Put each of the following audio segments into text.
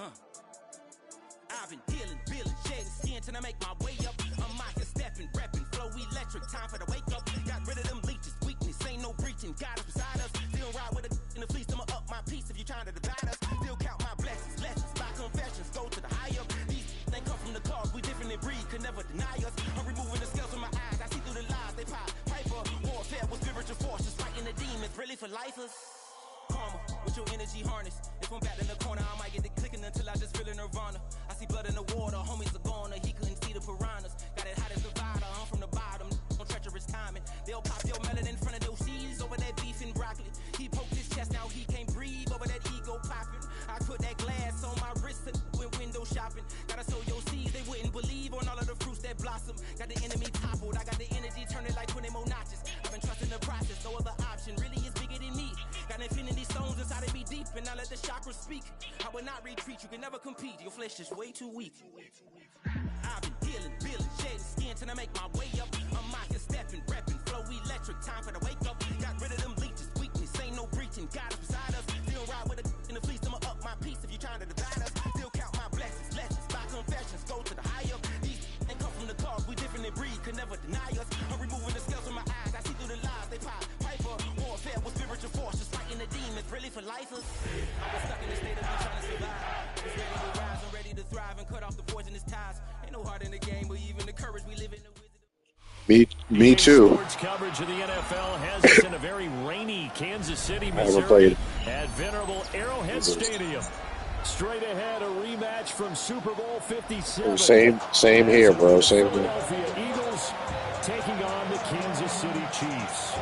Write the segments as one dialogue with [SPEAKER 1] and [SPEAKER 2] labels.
[SPEAKER 1] I've been dealing, feeling, shedding skin till I make my way up. I'm out here stepping, repping, flow electric, time for the wake up. Got rid of them leeches, weakness, ain't no breaching, God is beside us. Still ride with a in the fleece, I'ma up my piece if you trying to divide us. Still count my blessings, lessons, by confessions, go to the high up. These they come from the cause, we different in breed, could never deny us. I'm removing the scales from my eyes, I see through the lies, they pop. Piper, warfare with spiritual forces, fighting the demons, really for lifers. Karma, with your energy harness. If I'm back in the corner, I might get it clicking until I just feel a nirvana. I see blood in the water, homies are gone, he couldn't see the piranhas. Got it hot as Nevada, I'm from the bottom, on treacherous timing. They'll pop your melon in front of those seeds over that beef and broccoli. He poked his chest, now he can't breathe over that ego popping. I put that glass on my wrist and went window shopping. Gotta sow your seeds, they wouldn't believe on all of the fruits that blossom. Got the enemy toppled, I got the energy turning like 20 more notches. I've been trusting the process, no other option really is bigger than me. Got infinity stones inside of me deep, and I let the chakras speak. I will not retreat, you can never compete, your flesh is way too weak. I've been dealing, feeling, shedding skin till I make my way up. I'm out here stepping, repping, flow electric, time for the wake up. Got rid of them leeches, weakness, ain't no breaching, God is beside us. Still ride with a in the fleece, I'ma up my piece if you trying to divide us. Still count my blessings, lessons, by confessions, go to the high up. These ain't come from the cause, we different in breed, could never deny us. I'm removing the scales from my eyes, I see through the lies, they pop. Piper, warfare with spiritual forces, fighting the demons, really for lifers. I was stuck in the state of me trying to survive. Was ready to rise, I'm ready to thrive and cut off the poisonous ties. Ain't no heart in the game, but even the courage we live in the
[SPEAKER 2] Me too.
[SPEAKER 3] Sports coverage of the NFL has us in a very rainy Kansas City, Missouri at venerable Arrowhead Stadium. Straight ahead, a rematch from Super Bowl 57.
[SPEAKER 2] Same here, bro. Same here.
[SPEAKER 3] Philadelphia Eagles taking on the Kansas City Chiefs.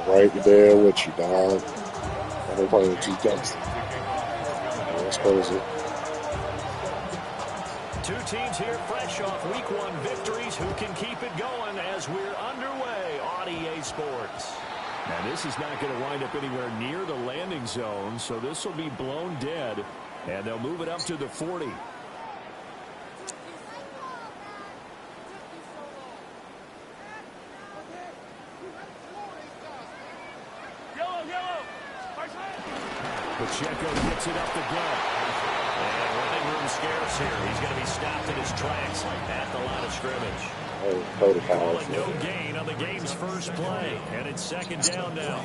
[SPEAKER 2] Right there with you, dog. I'm playing with T-Tex. That's crazy.
[SPEAKER 3] Two teams here fresh off Week 1 victories. Who can keep it going as we're underway on EA Sports? And this is not going to wind up anywhere near the landing zone, so this will be blown dead, and they'll move it up to the 40. Pacheco gets it up the gut. And running room scarce here. He's going to be stopped in his tracks at the line of scrimmage. Calling no gain on the game's first play. And it's second down now.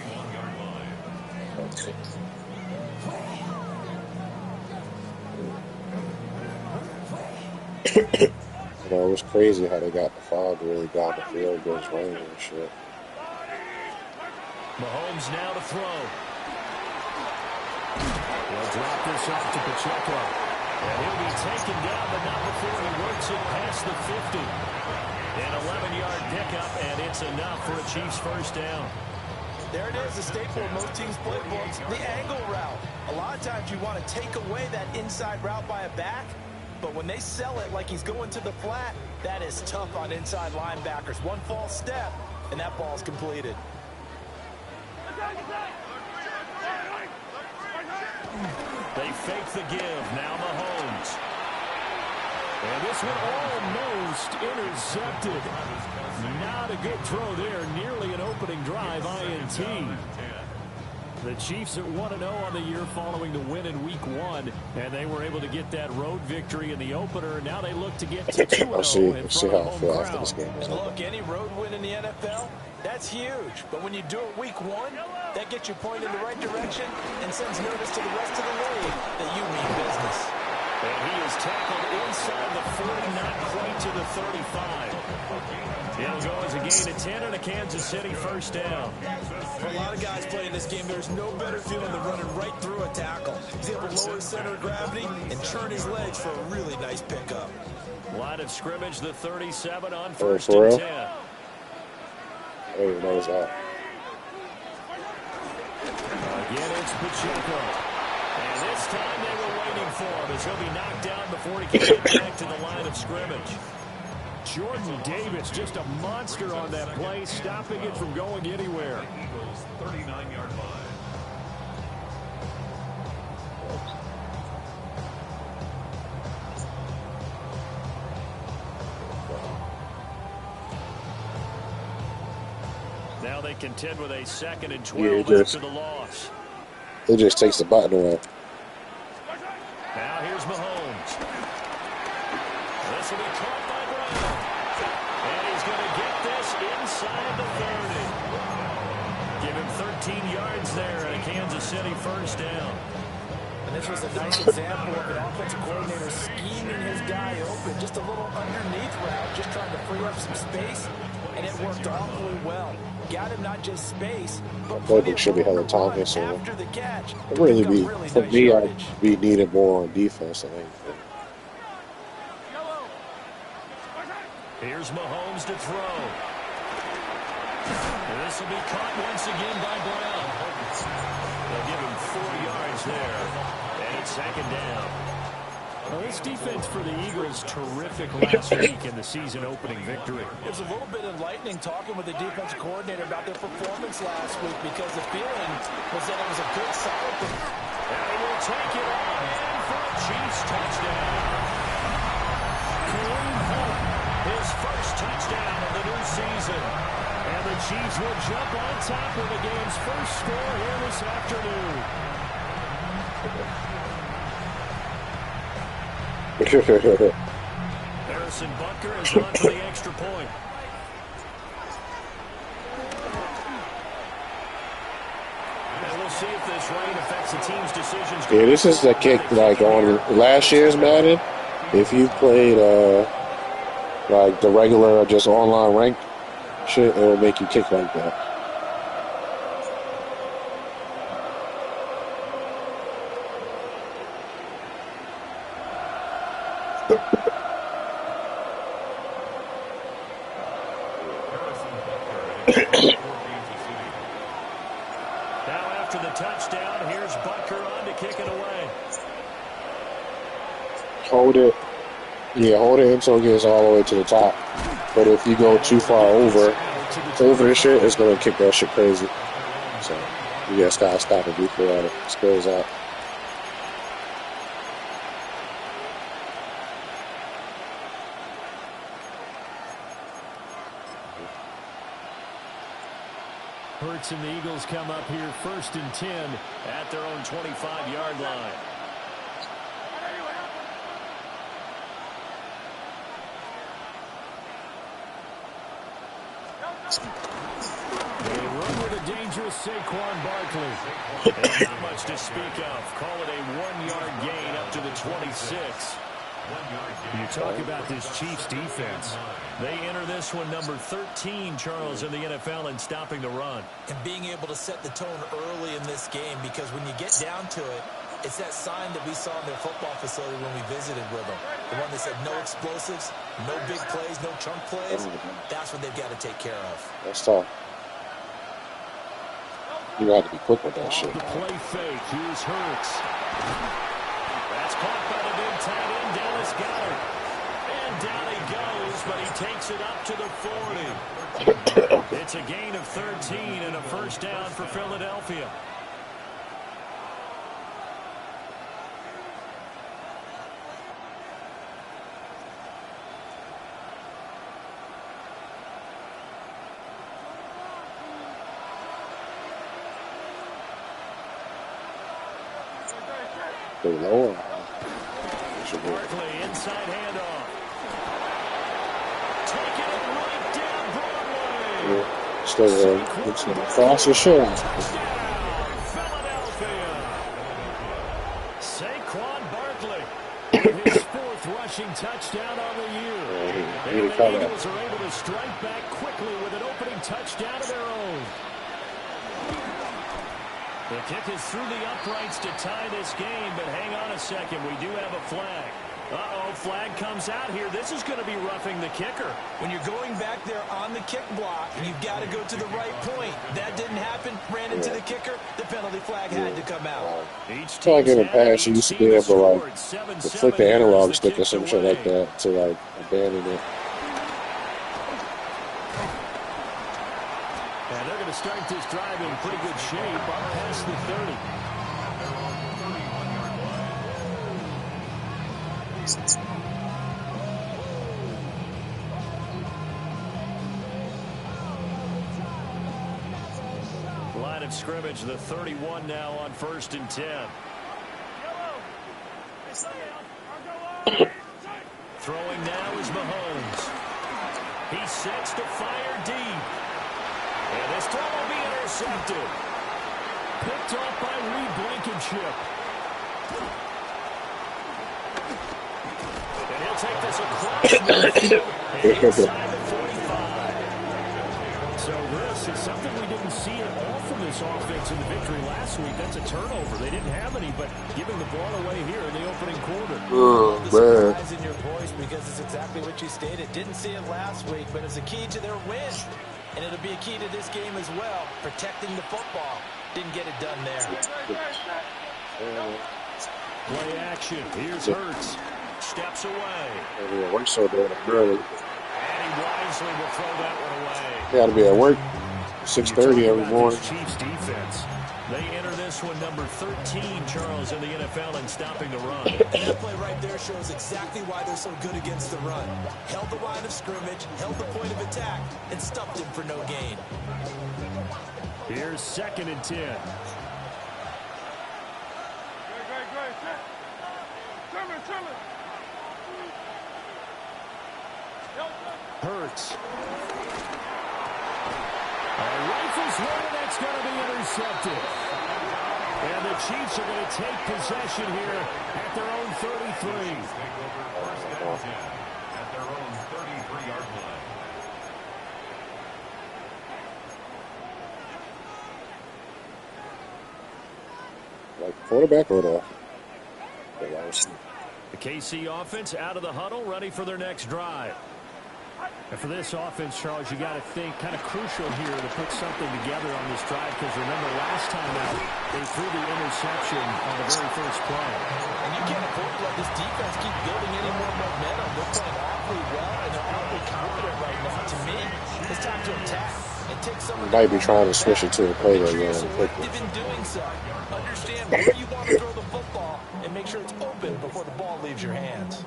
[SPEAKER 2] You know, it was crazy how they got the fog really down the field against rain and shit.
[SPEAKER 3] Mahomes now to throw. He'll drop this off to Pacheco. And he'll be taken down, but not before he works it past the 50. An 11-yard pickup, and it's enough for a Chiefs first down.
[SPEAKER 4] There it is, a staple of most teams' playbooks, the angle route. A lot of times you want to take away that inside route by a back, but when they sell it like he's going to the flat, that is tough on inside linebackers. One false step, and that ball's completed.
[SPEAKER 3] They fake the give. Now Mahomes. And this one almost intercepted. Not a good throw there. Nearly an opening drive INT. The Chiefs are 1-0 on the year following the win in Week 1. And they were able to get that road victory in the opener. Now they look to get to 2-0 in front of home crowd.
[SPEAKER 4] And look, any road win in the NFL, that's huge. But when you do it Week 1, that gets you pointed in the right direction and sends notice to the rest of the league that you mean business.
[SPEAKER 3] And he is tackled inside the 40, not quite to the 35. It'll go as a gain of 10 and a Kansas City first down.
[SPEAKER 4] For a lot of guys playing this game, there's no better feeling than running right through a tackle. He's able to lower his center of gravity and turn his legs for a really nice pickup.
[SPEAKER 3] Line of scrimmage, the 37 on first and 10.
[SPEAKER 2] I didn't even notice that.
[SPEAKER 3] Again, it's Pacheco. And this time they were waiting for him as he'll be knocked down before he can get back to the line of scrimmage. Jordan Davis, just a monster on that play, stopping it from going anywhere.
[SPEAKER 5] Eagles 39-yard line.
[SPEAKER 3] Now Now they contend with a 2nd and 12
[SPEAKER 2] Yeah,
[SPEAKER 3] after the loss.
[SPEAKER 2] it just takes the button away.
[SPEAKER 3] Now here's Mahomes. This will be caught by Brown. And he's going to get this inside the 30. Give him 13 yards there and a Kansas City first down.
[SPEAKER 4] And this was a nice example of an offensive coordinator scheming his guy open. Just a little underneath route, just trying to free up some space, and it worked awfully well. Got him not just space, but
[SPEAKER 2] playbook should be hella talking, so
[SPEAKER 4] after the catch.
[SPEAKER 2] it really be for
[SPEAKER 4] nice
[SPEAKER 2] me.
[SPEAKER 4] yardage.
[SPEAKER 2] I'd be needed more on defense. I think.
[SPEAKER 3] Here's Mahomes to throw. And this will be caught once again by Brown. They'll give him 4 yards there. And it's 2nd down. Well, this defense for the Eagles, terrific last week in the season opening victory.
[SPEAKER 4] It was a little bit enlightening talking with the defensive coordinator about their performance last week because the feeling was that it was a good, solid performance.
[SPEAKER 3] And he will take it on in for a Chiefs touchdown. Kareem Hunt, his first touchdown of the new season. And the Chiefs will jump on top of the game's first score here this afternoon. Harrison Butker has gone for the extra point. And we'll see if this rain affects the team's decisions.
[SPEAKER 2] Yeah, this is a kick like on last year's Madden. If you played like the regular just online ranked shit, it will make you kick like that.
[SPEAKER 3] Now after the touchdown, here's Butker on to kick it away.
[SPEAKER 2] Hold it. Yeah, hold it until it gets all the way to the top. But if you go too far over the shit, it's gonna kick that shit crazy. So you just gotta stop it before it spills out.
[SPEAKER 3] Hurts and the Eagles come up here 1st and 10 at their own 25-yard line. They run with a dangerous Saquon Barkley. And not much to speak of. Call it a 1-yard gain up to the 26. You talk about this Chiefs defense. They enter this one number 13, Charles, in the NFL in stopping the run.
[SPEAKER 4] And being able to set the tone early in this game, because when you get down to it, it's that sign that we saw in their football facility when we visited with them. The one that said no explosives, no big plays, no chunk plays. That's what they've got to take care of.
[SPEAKER 2] That's tough. You got to be quick with that shit.
[SPEAKER 3] The play fake. Here's Hurts. That's caught by the big tight end, Dallas Goedert. And down he goes, but he takes it up to the 40. It's a gain of 13 and a first down for Philadelphia.
[SPEAKER 2] Pretty low.
[SPEAKER 3] Barkley inside handoff. Taking it right down Broadway.
[SPEAKER 2] Yeah. Still it's fast as shit.
[SPEAKER 3] Touchdown, Philadelphia. Saquon Barkley with his 4th rushing touchdown on the year.
[SPEAKER 2] He
[SPEAKER 3] And
[SPEAKER 2] caught
[SPEAKER 3] the
[SPEAKER 2] that.
[SPEAKER 3] Eagles are able to strike back quickly with an opening touchdown of their own. The kick is through the uprights to tie this game, but hang on a second. We do have a flag. Uh-oh, flag comes out here. This is going to be roughing the kicker.
[SPEAKER 4] When you're going back there on the kick block, you've got to go to the right point. That didn't happen. Ran into the kicker. The penalty flag had to come out.
[SPEAKER 3] Each
[SPEAKER 2] So like in the past, you used to be able to like
[SPEAKER 3] scored.
[SPEAKER 2] to flick the
[SPEAKER 3] 7-7
[SPEAKER 2] analog
[SPEAKER 3] is the
[SPEAKER 2] stick or
[SPEAKER 3] kick
[SPEAKER 2] some shit
[SPEAKER 3] away.
[SPEAKER 2] like that to like abandon it.
[SPEAKER 3] And they're going to start this drive in pretty good shape up past the 30. of scrimmage, the 31 now on 1st and 10. Throwing now is Mahomes. He sets to fire deep. And this throw will be intercepted. Picked off by Reed Blankenship. And he'll take this across midfield and inside the 45. So this is something we didn't see at all from this offense in the victory last week. That's a turnover. They didn't have any, but giving the ball away here in the opening quarter.
[SPEAKER 2] Oh,
[SPEAKER 4] The surprise in your voice because it's exactly what you stated. Didn't see it last week, but it's a key to their win. And it'll be a key to this game as well, protecting the football. Didn't get it done there.
[SPEAKER 3] Play action. Here's Hurts. Steps away.
[SPEAKER 2] Yeah, we're so damn early.
[SPEAKER 3] And he wisely will throw that one away.
[SPEAKER 2] Got to be at work 6:30 every morning.
[SPEAKER 3] Chiefs defense. They enter this one number 13, Charles, in the NFL in stopping the run.
[SPEAKER 4] And that play right there shows exactly why they're so good against the run. Held the line of scrimmage, held the point of attack, and stuffed him for no gain.
[SPEAKER 3] Here's 2nd and 10. Hurts. Rifles one, that's going to be intercepted. And the Chiefs are going to take possession here at their own 33.
[SPEAKER 5] At their own 33-yard line.
[SPEAKER 2] Like quarterback or the
[SPEAKER 3] KC offense out of the huddle, ready for their next drive. And for this offense, Charles, you got to think kind of crucial here to put something together on this drive because remember last time out, they threw the interception on the very first play.
[SPEAKER 4] And you can't afford to let this defense keep building any more momentum. They're playing awfully well, and they're awfully confident right now. To me, it's time to attack and take some of the...
[SPEAKER 2] might be trying to switch it to a play that
[SPEAKER 4] Be
[SPEAKER 2] quickly.
[SPEAKER 4] selective in doing so. Understand where you want to throw the football and make sure it's open before the ball leaves your hands.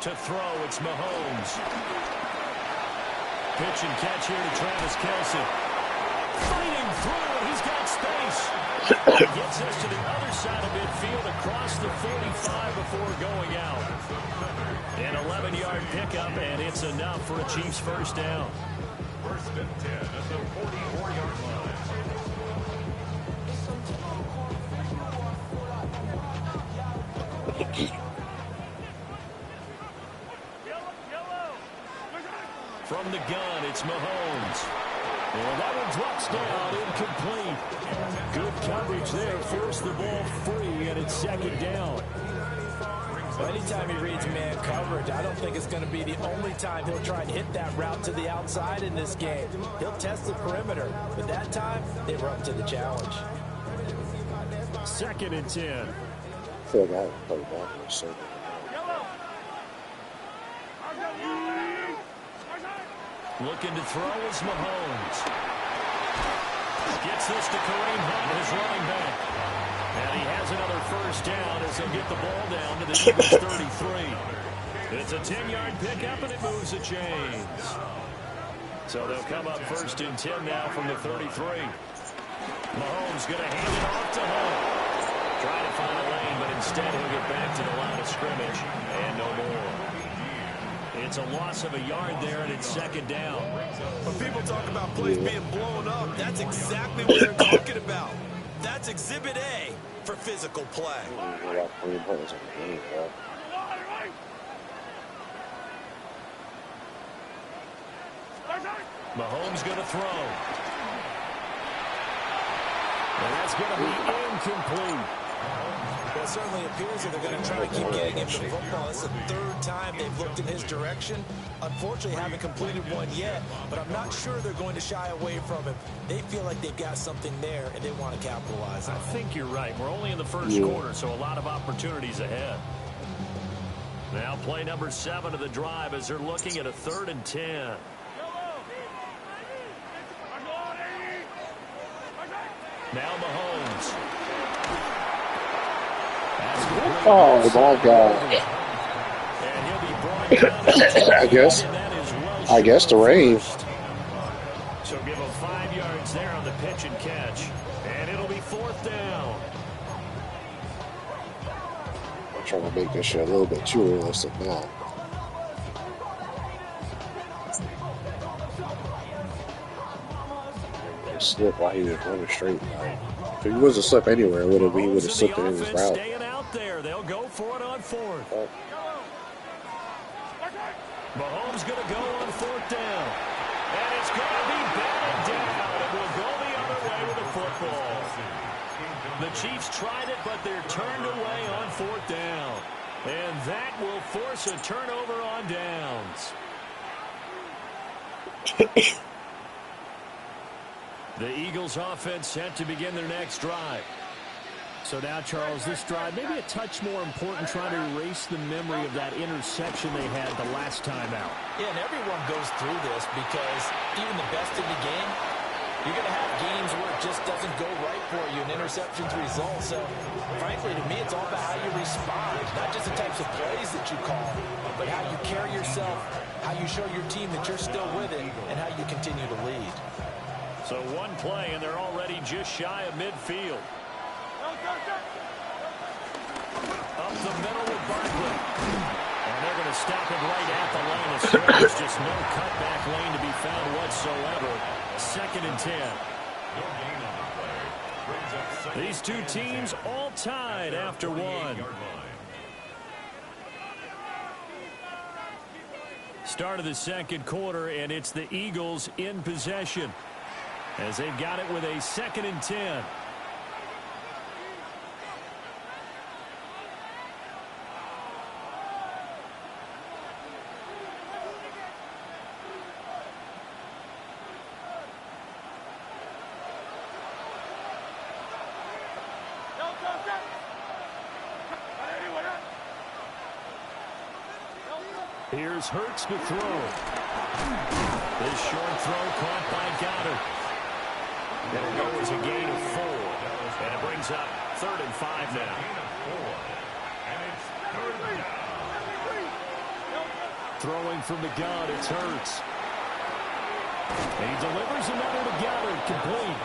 [SPEAKER 3] To throw, it's Mahomes. Pitch and catch here to Travis Kelce. Fighting through, and he's got space. He gets us to the other side of midfield across the 45 before going out. An 11-yard pickup, and it's enough for a Chiefs first down.
[SPEAKER 5] 1st and 10 at the 44-yard line.
[SPEAKER 3] From the gun, it's Mahomes. And that one drops down, incomplete. Good coverage there, forced the ball free, and it's 2nd down.
[SPEAKER 4] Well, anytime he reads man coverage, I don't think it's going to be the only time he'll try and hit that route to the outside in this game. He'll test the perimeter, but that time, they were up to the challenge.
[SPEAKER 3] 2nd and 10.
[SPEAKER 2] I feel like I haven't played back in a second.
[SPEAKER 3] Looking to throw is Mahomes. Gets this to Kareem Hunt, his running back. And he has another first down as he'll get the ball down to the Eagles 33. It's a 10-yard pickup, and it moves the chains. So they'll come up 1st and 10 now from the 33. Mahomes going to hand it off to Hunt. Try to find a lane, but instead he'll get back to the line of scrimmage. And no more. It's a loss of a yard there, and it's 2nd down.
[SPEAKER 4] When people talk about plays being blown up, that's exactly what they're talking about. That's Exhibit A for physical play.
[SPEAKER 3] Mahomes going to throw. And that's going to be incomplete.
[SPEAKER 4] Well, it certainly appears that they're going to try to keep getting him the football. It's the 3rd time they've looked in his direction. Unfortunately, haven't completed one yet, but I'm not sure they're going to shy away from him. They feel like they've got something there, and they want to capitalize on it.
[SPEAKER 3] I think you're right. We're only in the first quarter, so a lot of opportunities ahead. Now play number 7 of the drive as they're looking at a 3rd and 10. Now Mahomes.
[SPEAKER 2] Oh, my God.
[SPEAKER 3] And he'll
[SPEAKER 2] I guess the rain.
[SPEAKER 3] So give him 5 yards there on the pitch and catch. And it'll be 4th down.
[SPEAKER 2] I'm trying to make this shit a little bit too realistic now. Slip while he was running straight. If he was a slip anywhere, he would have slipped it in his route.
[SPEAKER 3] Staying out there. They'll go for it on 4th.
[SPEAKER 2] Oh.
[SPEAKER 3] Mahomes going to go on 4th down. And it's going to be batted down. It will go the other way with the football. The Chiefs tried it, but they're turned away on 4th down. And that will force a turnover on downs. The Eagles offense set to begin their next drive. So now, Charles, this drive maybe a touch more important, trying to erase the memory of that interception they had the last time out.
[SPEAKER 4] Yeah, and everyone goes through this because even the best in the game, you're going to have games where it just doesn't go right for you, and interceptions result. So, frankly, to me, it's all about how you respond, not just the types of plays that you call, but how you carry yourself, how you show your team that you're still with it, and how you continue to lead.
[SPEAKER 3] So one play, and they're already just shy of midfield. Up the middle with Barkley. And they're going to stop it right at the line of scrimmage. Just no cutback lane to be found whatsoever. 2nd and 10. These two teams all tied after one. Start of the 2nd quarter, and it's the Eagles in possession, as they've got it with a 2nd and 10. Here's Hurts to throw. This short throw caught by Goddard. It'll go as a gain of 4. And it brings up 3rd and 5 now. Throwing from the gun, it's Hurts. And he delivers another to Goddard, complete.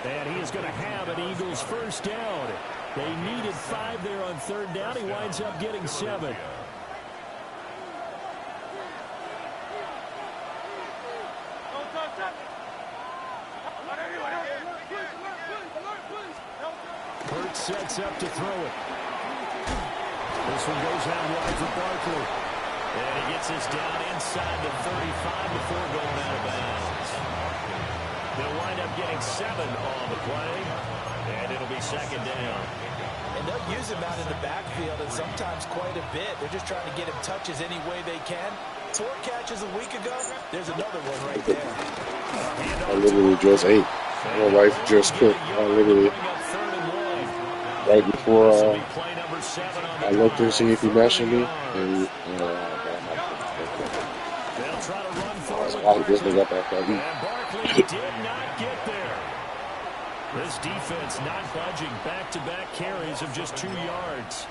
[SPEAKER 3] And he is going to have an Eagles first down. They needed 5 there on 3rd down. He winds up getting 7. Hurts sets up to throw it. This one goes out wide for Barkley. And he gets this down inside the 35 before going out of bounds. They'll wind up getting 7 on the play. And it'll be 2nd down.
[SPEAKER 4] And they'll use him out in the backfield, and sometimes quite a bit. They're just trying to get him touches any way they can. 4 catches a week ago. There's another one right there.
[SPEAKER 2] I literally just ate. My wife just cooked. I literally, right before I looked to see if he messaged me, and I was like, oh, this nigga up after I eat.
[SPEAKER 3] Barkley did not get there. This defense not budging. Back-to-back carries of just 2 yards.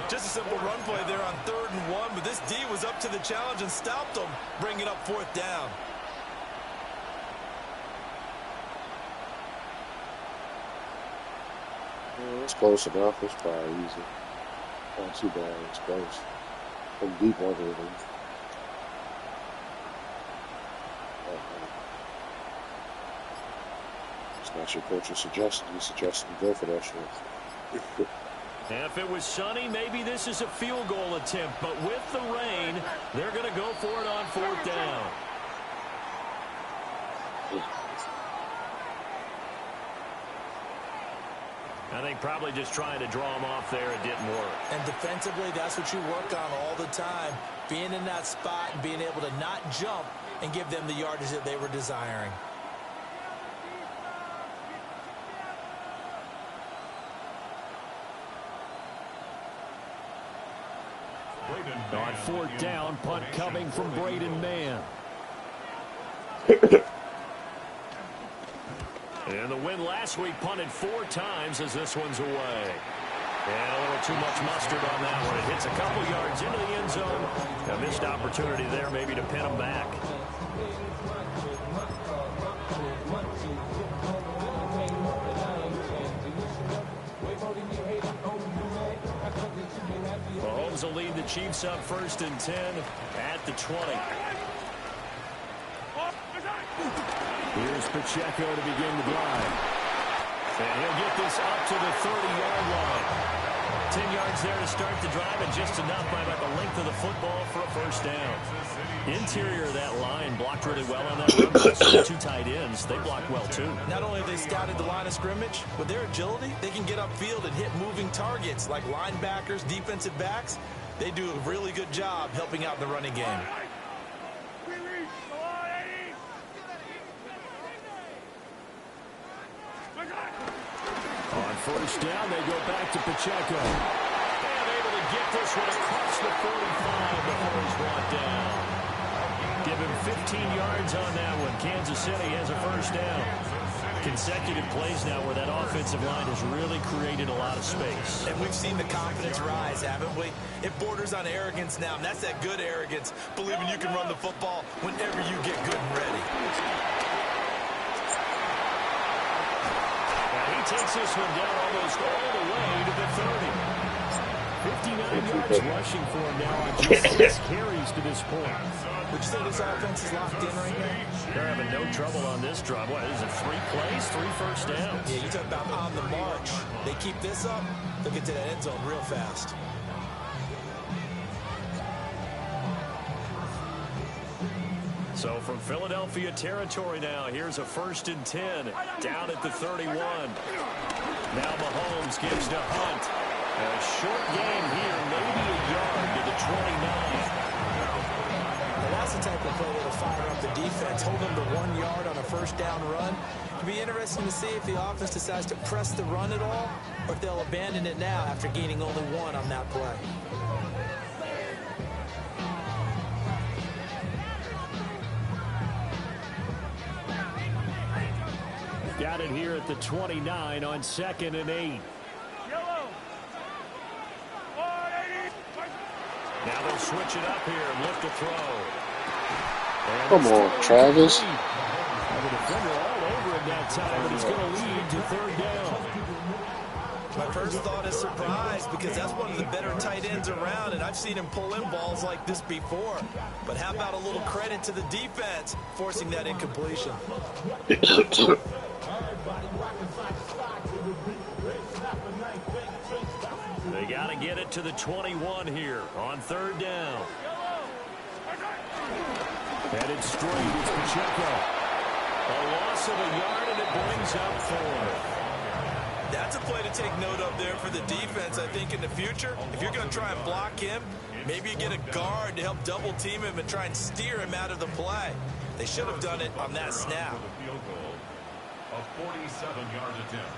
[SPEAKER 4] Just a simple run play there on 3rd and 1, but this D was up to the challenge and stopped them, bringing up 4th down.
[SPEAKER 2] Yeah, it's close enough. It's probably easy. Not too bad. It's close. From deep over them. It's not your coach's suggestion. He's suggesting to go for that shit.
[SPEAKER 3] If it was sunny, maybe this is a field goal attempt. But with the rain, they're going to go for it on 4th down. I think probably just trying to draw him off there, it didn't work.
[SPEAKER 4] And defensively, that's what you work on all the time. Being in that spot and being able to not jump and give them the yardage that they were desiring.
[SPEAKER 3] On 4th down, punt coming from Braden Mann. And the win last week punted 4 times as this one's away. And a little too much mustard on that one. It hits a couple yards into the end zone. A missed opportunity there maybe to pin them back. Mahomes will lead the Chiefs up 1st and 10 at the 20. Here's Pacheco to begin the drive. And he'll get this up to the 30-yard line. 10 yards there to start the drive, and just enough by about the length of the football for a first down. Interior of that line blocked really well on that run. Also, the 2 tight ends, they blocked well too.
[SPEAKER 4] Not only have they scouted the line of scrimmage, with their agility, they can get upfield and hit moving targets like linebackers, defensive backs. They do a really good job helping out in the running game.
[SPEAKER 3] On first down, they go back to Pacheco. And able to get this one across the 45 before he's brought down. Give him 15 yards on that one. Kansas City has a first down. Consecutive plays now where that offensive line has really created a lot of space.
[SPEAKER 4] And we've seen the confidence rise, haven't we? It borders on arrogance now, and that's that good arrogance, believing you can run the football whenever you get good and ready.
[SPEAKER 3] He takes this one down almost all the way to the 30. 59 yards rushing for him now on just 6 carries to this point.
[SPEAKER 4] Would you say this offense is locked in right now?
[SPEAKER 3] They're having no trouble on this drive. What is it, 3 plays, 3 first downs?
[SPEAKER 4] Yeah, you talk about on the march. They keep this up, they'll get to that end zone real fast.
[SPEAKER 3] So from Philadelphia territory now, here's a 1st and 10 down at the 31. Now Mahomes gives to Hunt. A short game here, maybe a yard to the 29.
[SPEAKER 4] And that's the type of play that'll fire up the defense. Hold them to 1 yard on a first down run. It'll be interesting to see if the offense decides to press the run at all, or if they'll abandon it now after gaining only 1 on that play.
[SPEAKER 3] Got it here at the 29 on 2nd and 8. Now they'll switch it up here and look to throw. And
[SPEAKER 2] Come on, Travis.
[SPEAKER 3] The defender all over him that time, but he's going to lead to 3rd down.
[SPEAKER 4] My first thought is surprise, because that's one of the better tight ends around, and I've seen him pull in balls like this before. But how about a little credit to the defense forcing that incompletion?
[SPEAKER 3] They got to get it to the 21 here on 3rd down. Headed straight is Pacheco. A loss of a yard, and it brings up 4.
[SPEAKER 4] That's a play to take note of there for the defense, I think, in the future. If you're going to try and block him, maybe you get a guard to help double team him and try and steer him out of the play. They should have done it on that snap.
[SPEAKER 5] Field goal, a 47-yard attempt.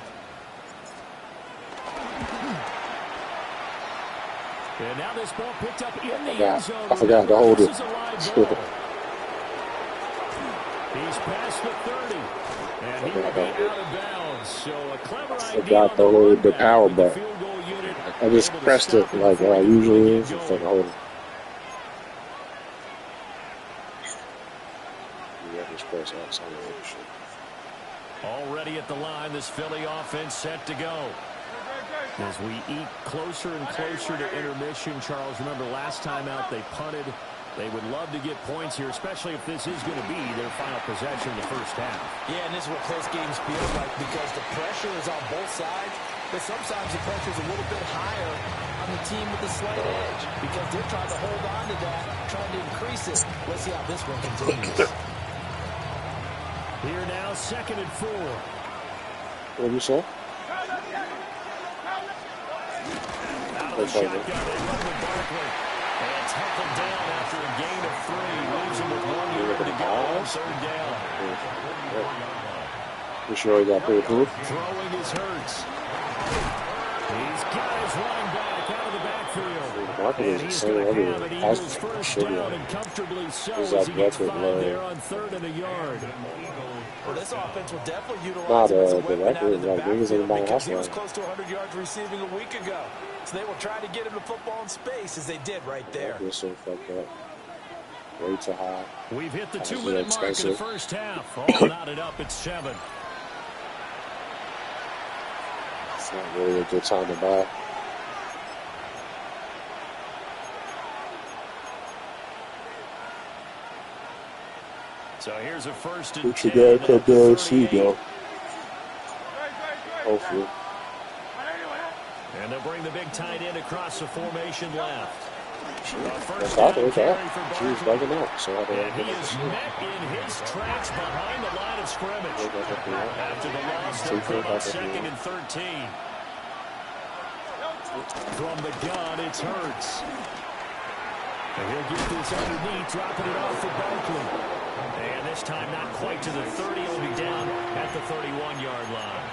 [SPEAKER 3] And now this ball picked up in the end zone.
[SPEAKER 2] I forgot to hold it.
[SPEAKER 3] He's past the 30. And he will be out of bounds. So a clever idea.
[SPEAKER 2] I forgot to hold the power button. I just pressed it like I usually is. It's like hold it. Yeah, just press outside of that shit.
[SPEAKER 3] Already at the line, this Philly offense set to go. As we eat closer and closer to intermission, Charles, remember last time out they punted. They would love to get points here, especially if this is going to be their final possession in the first half.
[SPEAKER 4] Yeah, and this is what close games feel like, because the pressure is on both sides, but sometimes the pressure is a little bit higher on the team with the slight edge, because they're trying to hold on to that, trying to increase it. Let's see how this one continues.
[SPEAKER 3] Here now, 2nd and 4.
[SPEAKER 2] What did you say?
[SPEAKER 3] Out of the shotgun, they run with Barkley. And tackled down after a gain of 3. Leaves him with 1 yard to go on 3rd down.
[SPEAKER 2] You sure he got pretty cool?
[SPEAKER 3] Throwing is Hurts. He's got his running back out of the backfield.
[SPEAKER 2] The market is
[SPEAKER 3] And he's
[SPEAKER 2] insane
[SPEAKER 3] going to have
[SPEAKER 2] everywhere.
[SPEAKER 3] an
[SPEAKER 2] That's
[SPEAKER 3] Eagles first
[SPEAKER 2] shit,
[SPEAKER 3] down,
[SPEAKER 2] man.
[SPEAKER 3] and comfortably so
[SPEAKER 2] He's
[SPEAKER 3] as he gets
[SPEAKER 2] athletic,
[SPEAKER 3] 5
[SPEAKER 2] man.
[SPEAKER 3] there on 3rd and a yard.
[SPEAKER 4] Well, this offense will definitely utilize
[SPEAKER 2] Nah,
[SPEAKER 4] him as a
[SPEAKER 2] the
[SPEAKER 4] weapon out
[SPEAKER 2] record,
[SPEAKER 4] of the
[SPEAKER 2] like, niggas
[SPEAKER 4] backfield
[SPEAKER 2] ain't buying
[SPEAKER 4] because
[SPEAKER 2] house
[SPEAKER 4] he was
[SPEAKER 2] line.
[SPEAKER 4] close to 100 yards receiving a week ago. So they will try to get him the football in space as they did right there.
[SPEAKER 2] You're so fucked up. Way too high.
[SPEAKER 3] We've hit the
[SPEAKER 2] Houses are
[SPEAKER 3] 2-minute mark in the
[SPEAKER 2] expensive.
[SPEAKER 3] first half. All knotted up at 7.
[SPEAKER 2] It's not really a good time to buy.
[SPEAKER 3] So here's a 1st and
[SPEAKER 2] What you
[SPEAKER 3] 10
[SPEAKER 2] gotta come
[SPEAKER 3] at the
[SPEAKER 2] down and see,
[SPEAKER 3] 38.
[SPEAKER 2] though. Hopefully.
[SPEAKER 3] And they'll bring the big tight end across the formation left.
[SPEAKER 2] That's out there, she was bugging out, so I
[SPEAKER 3] And he
[SPEAKER 2] don't
[SPEAKER 3] is met in his tracks behind the line of scrimmage. After the loss, they'll put on 2nd and 13. From the gun, it's Hurts. And he'll get this underneath, dropping it off for Barkley. And this time not quite to the 30. He'll be down at the 31-yard line.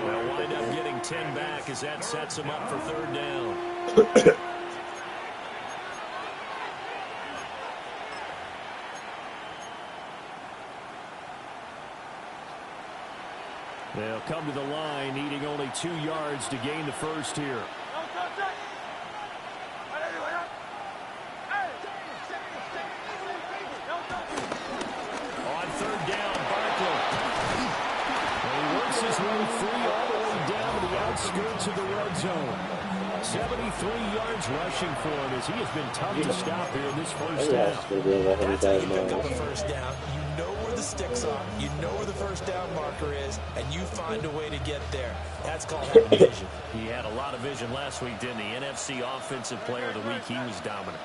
[SPEAKER 3] They'll wind up getting 10 back as that sets him up for 3rd down. They'll come to the line, needing only 2 yards to gain the first here. On 3rd down, Barkley. And he works his way free all the way down to the outskirts of the red zone. 73 yards rushing for him as he has been tough to stop here in this first half.
[SPEAKER 4] That's how you pick up a first down. You know where the sticks are. You know where the first down marker is, and you find a way to get there. That's called having vision.
[SPEAKER 3] He had a lot of vision last week, didn't he? NFC Offensive Player of the Week. He was dominant.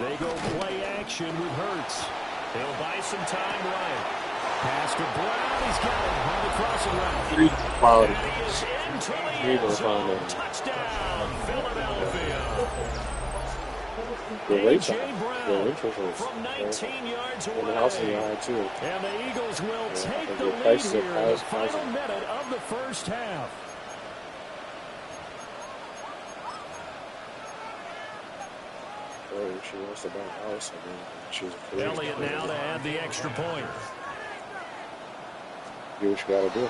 [SPEAKER 3] They go play action with Hurts. He'll buy some time right. Pass to Brown. He's got it on the crossing route.
[SPEAKER 2] Quality.
[SPEAKER 3] And he is into the end zone. Touchdown, Philadelphia. A.J. Brown from 19 yards
[SPEAKER 2] And the house is
[SPEAKER 3] away.
[SPEAKER 2] high, too.
[SPEAKER 3] And the Eagles will take the
[SPEAKER 2] the
[SPEAKER 3] lead
[SPEAKER 2] price
[SPEAKER 3] here
[SPEAKER 2] of
[SPEAKER 3] in the
[SPEAKER 2] price
[SPEAKER 3] final
[SPEAKER 2] housing.
[SPEAKER 3] minute of the first half.
[SPEAKER 2] Or she wants to buy a house. I mean, she's a free.
[SPEAKER 3] Elliott now to add the extra point.
[SPEAKER 2] Do what you gotta do.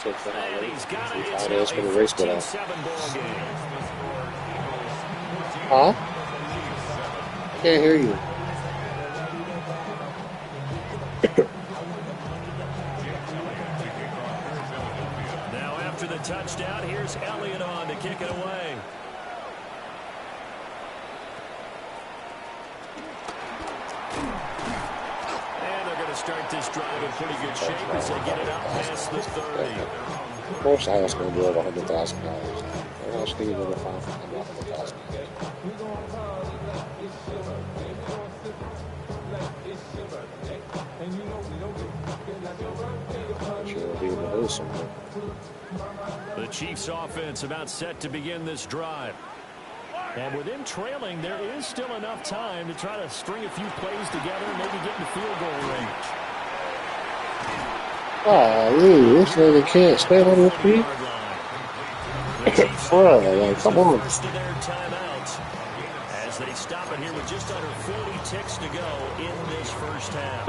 [SPEAKER 2] Take the high
[SPEAKER 3] And
[SPEAKER 2] rate.
[SPEAKER 3] he's got it.
[SPEAKER 2] It's
[SPEAKER 3] It's
[SPEAKER 2] high
[SPEAKER 3] now
[SPEAKER 2] ass for the
[SPEAKER 3] a
[SPEAKER 2] race go down.
[SPEAKER 3] 14-7 ball game.
[SPEAKER 2] Huh? Can't hear you.
[SPEAKER 3] Now after the touchdown, here's Elliott on to kick it away. And they're going to start this drive in pretty good shape as they get it out past the 30.
[SPEAKER 2] Of course, I was going to do over $100,000. How much can you go to find for $100,000? She'll be in the hood somewhere.
[SPEAKER 3] The Chiefs offense about set to begin this drive. And with them trailing, there is still enough time to try to string a few plays together and maybe get in the field goal range.
[SPEAKER 2] This nigga can't stand on his feet. Bro, like, come on.
[SPEAKER 3] First of their timeouts as they stop it here with just under 40 ticks to go in this first half.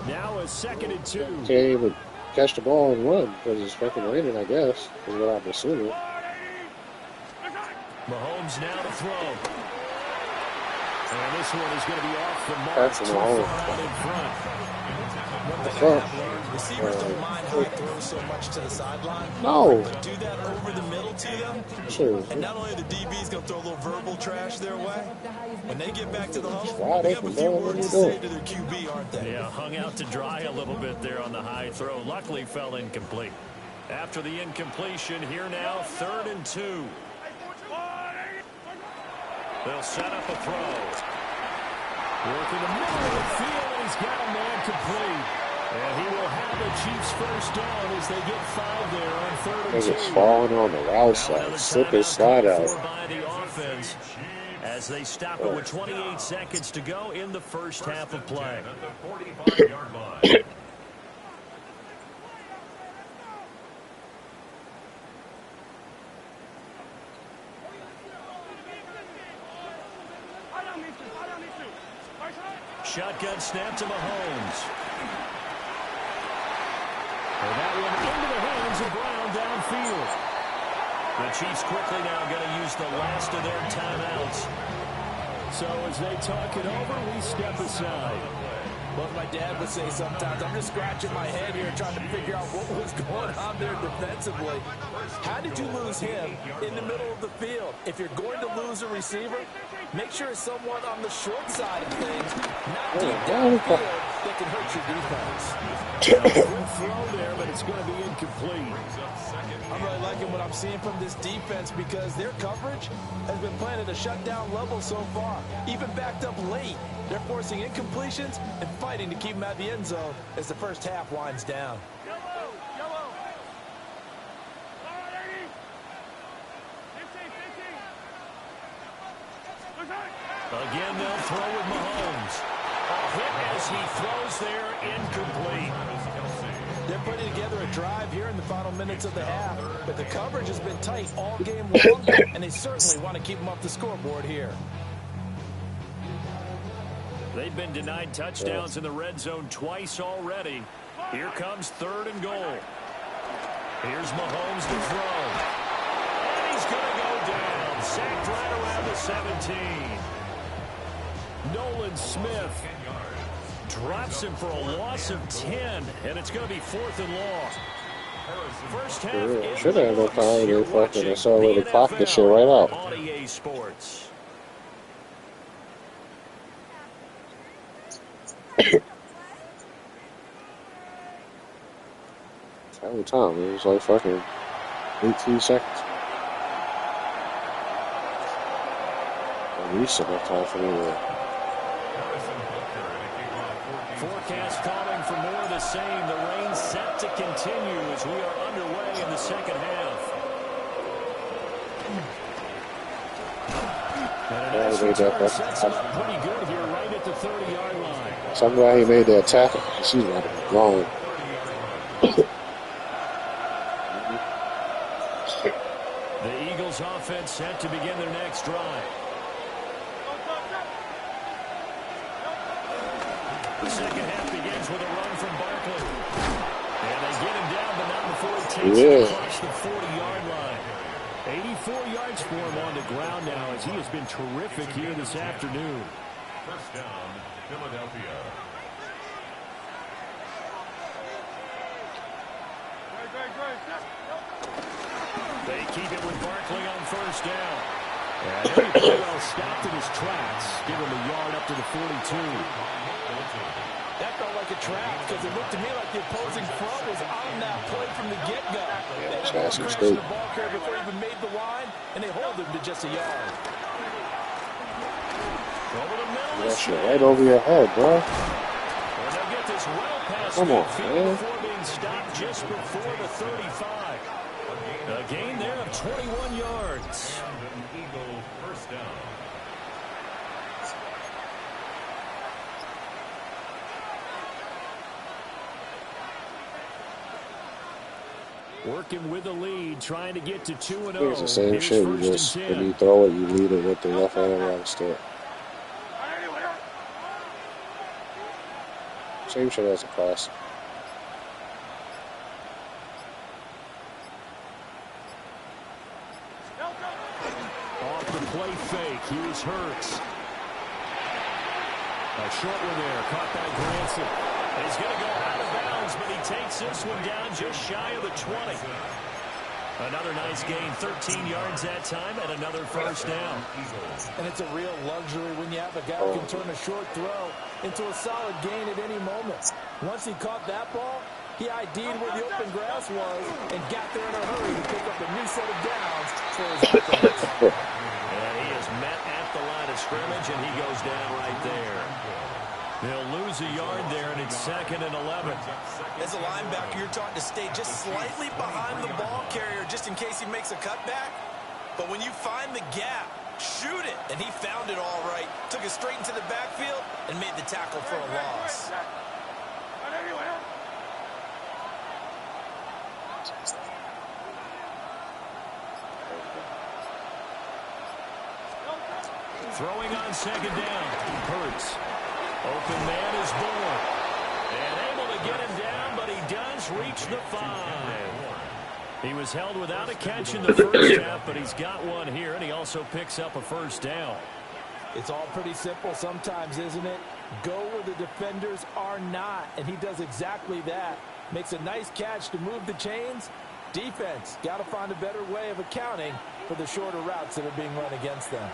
[SPEAKER 3] Now a 2nd and 2.
[SPEAKER 2] Can't even catch the ball and run because it's fucking raining, I guess, is what I'm assuming.
[SPEAKER 3] Mahomes now to throw. And this one is going to be off the mark.
[SPEAKER 2] That's
[SPEAKER 3] Too
[SPEAKER 2] Mahomes.
[SPEAKER 3] far out in front.
[SPEAKER 4] Receivers don't mind high throws so much to the sideline.
[SPEAKER 2] No.
[SPEAKER 4] But do that over the middle to them.
[SPEAKER 2] Sure.
[SPEAKER 4] And not only the DB's going to throw a little verbal trash their way, when they get back to the huddle,
[SPEAKER 2] Wide
[SPEAKER 4] they have a
[SPEAKER 2] open,
[SPEAKER 4] few
[SPEAKER 2] bro.
[SPEAKER 4] words to
[SPEAKER 2] What are you
[SPEAKER 4] say to their QB, aren't they?
[SPEAKER 3] Yeah, hung out to dry a little bit there on the high throw. Luckily fell incomplete. After the incompletion, here now, 3rd and 2. They'll set up a throw. Working the middle of the field, and he's got a man complete. And he will have the Chiefs first down as they get 5 there on 3rd and 2.
[SPEAKER 2] Niggas falling on the route side. Slip and slide out.
[SPEAKER 3] By the offense as they stop it with 28 seconds to go in the first half of play.
[SPEAKER 5] At the 45-yard line.
[SPEAKER 3] Shotgun snap to Mahomes. And that one into the hands of Brown downfield. The Chiefs quickly now going to use the last of their timeouts.
[SPEAKER 6] So as they talk it over, we step aside.
[SPEAKER 4] What my dad would say sometimes, I'm just scratching my head here trying to figure out what was going on there defensively. How did you lose him in the middle of the field? If you're going to lose a receiver, make sure it's someone on the short side of things, not deep downfield, that can hurt your defense.
[SPEAKER 6] Good throw there, but it's going to be incomplete.
[SPEAKER 4] I'm really liking what I'm seeing from this defense because their coverage has been playing at a shutdown level so far. Even backed up late, they're forcing incompletions and fighting to keep them at the end zone as the first half winds down.
[SPEAKER 3] Again, they'll throw with Mahomes. A hit as he throws there, incomplete.
[SPEAKER 4] They're putting together a drive here in the final minutes of the half, but the coverage has been tight all game long, and they certainly want to keep them off the scoreboard here.
[SPEAKER 3] They've been denied touchdowns in the red zone twice already. Here comes 3rd and goal. Here's Mahomes to throw. And he's going to go down. Sacked right around the 17. Nolan Smith drops him for a loss of 10, and it's going to be 4th and long. First half
[SPEAKER 2] should have no time to fucking accelerate the clock this shit right out.
[SPEAKER 3] On EA Sports.
[SPEAKER 2] Every time it was like fucking 18 seconds. At least enough time for me to.
[SPEAKER 3] Forecast calling for more of the same. The rain set to continue as we are underway in the second half.
[SPEAKER 2] Yeah, he made that
[SPEAKER 3] Pretty good here right at the 30-yard line.
[SPEAKER 2] Some guy he made that tackle. She's about to be gone.
[SPEAKER 3] The Eagles offense set to begin their next drive. The second half begins with a run from Barkley. And they get him down, but not before he takes it across the 40-yard line. 84 yards for him on the ground now as he has been terrific here this afternoon.
[SPEAKER 5] First down, Philadelphia.
[SPEAKER 3] They keep it with Barkley on first down. And he'll be pretty well stopped in his tracks. Give him a yard up to the 42.
[SPEAKER 4] That felt like a trap because it looked to me like the opposing front was on that play from the get-go. They
[SPEAKER 2] That's
[SPEAKER 4] crashed
[SPEAKER 2] good.
[SPEAKER 4] the ball carrier before he even made the line, and they hold him to just a yard.
[SPEAKER 3] Over the middle.
[SPEAKER 2] That shit right over your head, bro.
[SPEAKER 3] And they'll get this well past
[SPEAKER 2] Come on,
[SPEAKER 3] midfield
[SPEAKER 2] man.
[SPEAKER 3] before being stopped just before the 35. A gain there of 21 yards.
[SPEAKER 5] Eagle first down.
[SPEAKER 3] Working with the lead, trying to get to 2-0.
[SPEAKER 2] I think it's the same
[SPEAKER 3] Here's
[SPEAKER 2] shit. You
[SPEAKER 3] first
[SPEAKER 2] just,
[SPEAKER 3] and
[SPEAKER 2] when
[SPEAKER 3] 10.
[SPEAKER 2] you throw it, you lead it with the left hand around the stick. Same shit as a pass.
[SPEAKER 3] Off the play fake, here's Hurts. A short one there, caught by Granson. He's going to go out of bounds, but he takes this one down just shy of the 20. Another nice gain, 13 yards that time, and another first down.
[SPEAKER 4] And it's a real luxury when you have a guy who can turn a short throw into a solid gain at any moment. Once he caught that ball, he ID'd where the open grass was and got there in a hurry to pick up a new set of downs for his offense.
[SPEAKER 3] And he is met at the line of scrimmage, and he goes down right there. They'll lose a yard there, and it's 2nd and 11.
[SPEAKER 4] As a linebacker, you're taught to stay just slightly behind the ball carrier just in case he makes a cutback. But when you find the gap, shoot it. And he found it all right. Took it straight into the backfield and made the tackle for a loss.
[SPEAKER 3] Throwing on second down. Hurts. Open man is born. And able to get him down, but he does reach the 5. He was held without a catch in the first half, but he's got one here, and he also picks up a first down.
[SPEAKER 4] It's all pretty simple sometimes, isn't it? Go where the defenders are not, and he does exactly that. Makes a nice catch to move the chains. Defense, got to find a better way of accounting for the shorter routes that are being run against them.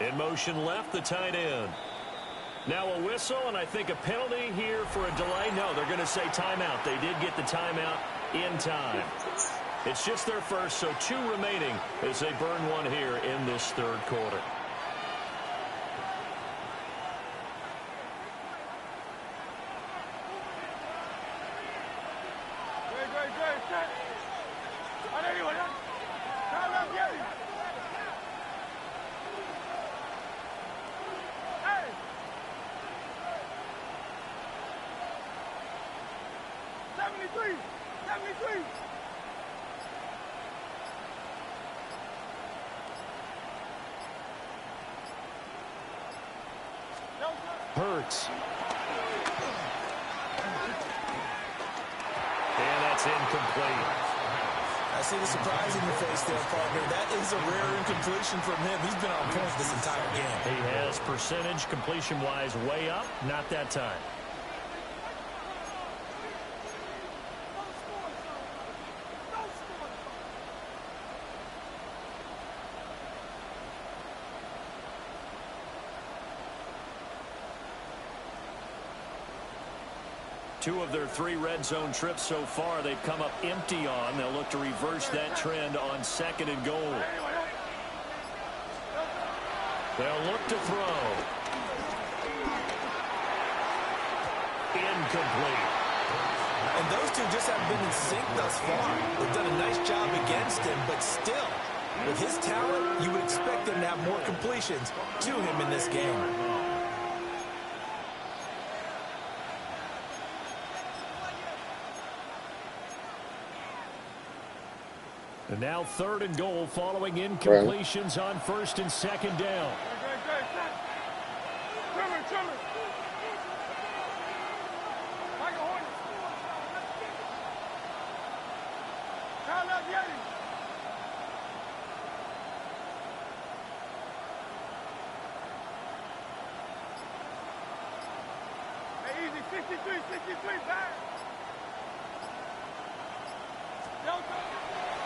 [SPEAKER 3] In motion left, the tight end. Now a whistle, and I think a penalty here for a delay. No, they're going to say timeout. They did get the timeout in time. It's just their first, so 2 remaining as they burn one here in this third quarter.
[SPEAKER 4] Hurts.
[SPEAKER 3] And that's incomplete.
[SPEAKER 4] I see the surprise in your face there, partner. That is a rare incompletion from him. He's been on point this entire game.
[SPEAKER 3] He has percentage completion-wise way up. Not that time. Two of their 3 red zone trips so far, they've come up empty on. They'll look to reverse that trend on second and goal. They'll look to throw. Incomplete.
[SPEAKER 4] And those two just haven't been in sync thus far. They've done a nice job against him, but still, with his talent, you would expect them to have more completions to him in this game.
[SPEAKER 3] And now third and goal following incompletions on first and second down.
[SPEAKER 7] Easy, 63, back.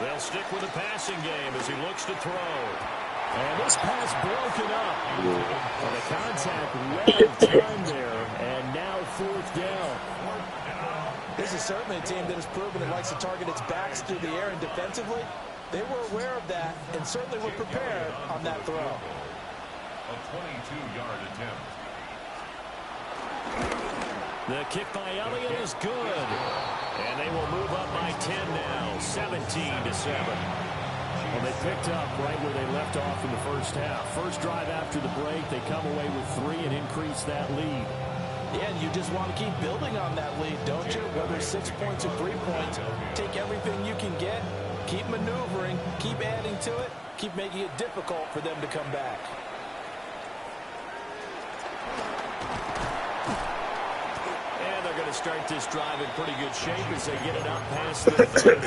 [SPEAKER 3] They'll stick with the passing game as he looks to throw. And this pass broken up. And the contact right of time there. And now fourth down.
[SPEAKER 4] This is certainly a team that has proven it likes to target its backs through the air and defensively. They were aware of that and certainly were prepared on that throw.
[SPEAKER 5] A 22-yard attempt.
[SPEAKER 3] The kick by Elliott is good. And they will move up by 10 now, 17-7. Well, they picked up right where they left off in the first half. First drive after the break, they come away with 3 and increase that lead.
[SPEAKER 4] Yeah, and you just want to keep building on that lead, don't you? Whether it's 6 points or 3 points, take everything you can get, keep maneuvering, keep adding to it, keep making it difficult for them to come back.
[SPEAKER 3] And they're going to start this drive in pretty good shape as they get it up past the 30.
[SPEAKER 5] At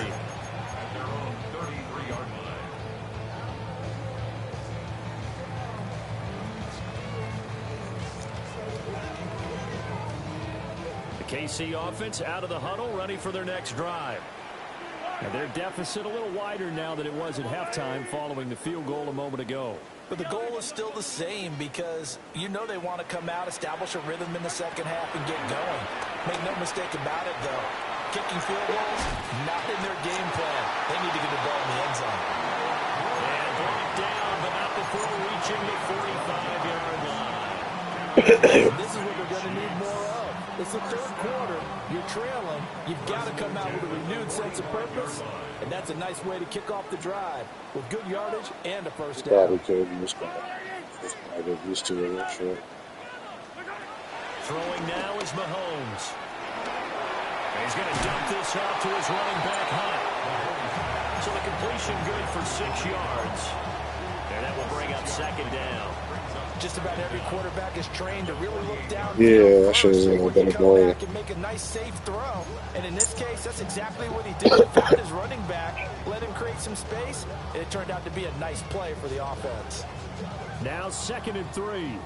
[SPEAKER 5] their own 33-yard line.
[SPEAKER 3] The KC offense out of the huddle, ready for their next drive. And their deficit a little wider now than it was at halftime following the field goal a moment ago.
[SPEAKER 4] But the goal is still the same because you know they want to come out, establish a rhythm in the second half, and get going. Make no mistake about it, though. Kicking field goals, not in their game plan. They need to get the ball in the end zone.
[SPEAKER 3] And
[SPEAKER 4] This is what they're going to need more of. It's the third quarter. You're trailing. You've got to come out with a renewed sense of purpose, and that's a nice way to kick off the drive with good yardage and a first down.
[SPEAKER 2] Probably could use I get used to it, I'm sure.
[SPEAKER 3] Throwing now is Mahomes. He's going to dump this off to his running back, Hunt. So the completion good for 6 yards. And that will bring up second down.
[SPEAKER 4] Just about every quarterback is trained to really look down.
[SPEAKER 2] Yeah, that should have been a goal.
[SPEAKER 4] And make a nice safe throw. And in this case, that's exactly what he did. He found his running back, let him create some space, and it turned out to be a nice play for the offense.
[SPEAKER 3] Now 2nd and 3.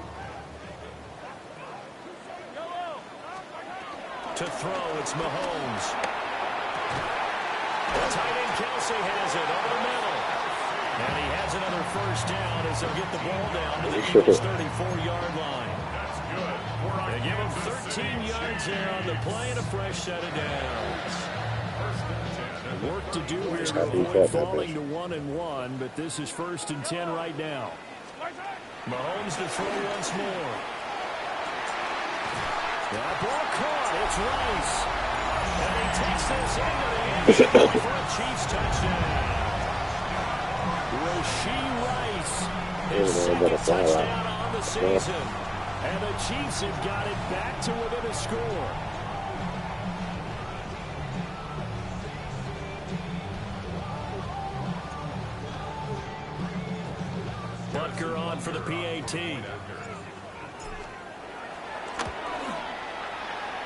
[SPEAKER 3] To throw, it's Mahomes. The tight end Kelsey has it over the middle. And he has another first down as they'll get the ball down to the Eagles' 34-yard line. They give him 13 yards there on the play and a fresh set of downs. Work to do here to avoid falling to 1-1, but this is 1st and 10 right now. Mahomes to throw once more. That ball caught. It's Rice. And he takes this into the end zone for a Chiefs touchdown. Rashee Rice, his second touchdown on the season. And the Chiefs have got it back to within a score. Butker on for the PAT.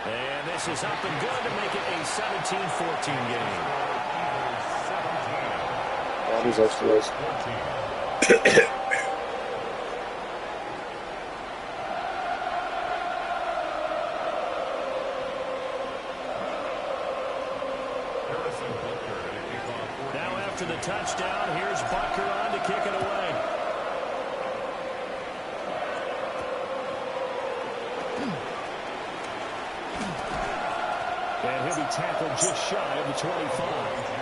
[SPEAKER 3] And this is up and good to make it a 17-14 game.
[SPEAKER 2] He's upstairs.
[SPEAKER 3] Now after the touchdown, here's Butker on to kick it away. And he'll be tackled just shy of the 25.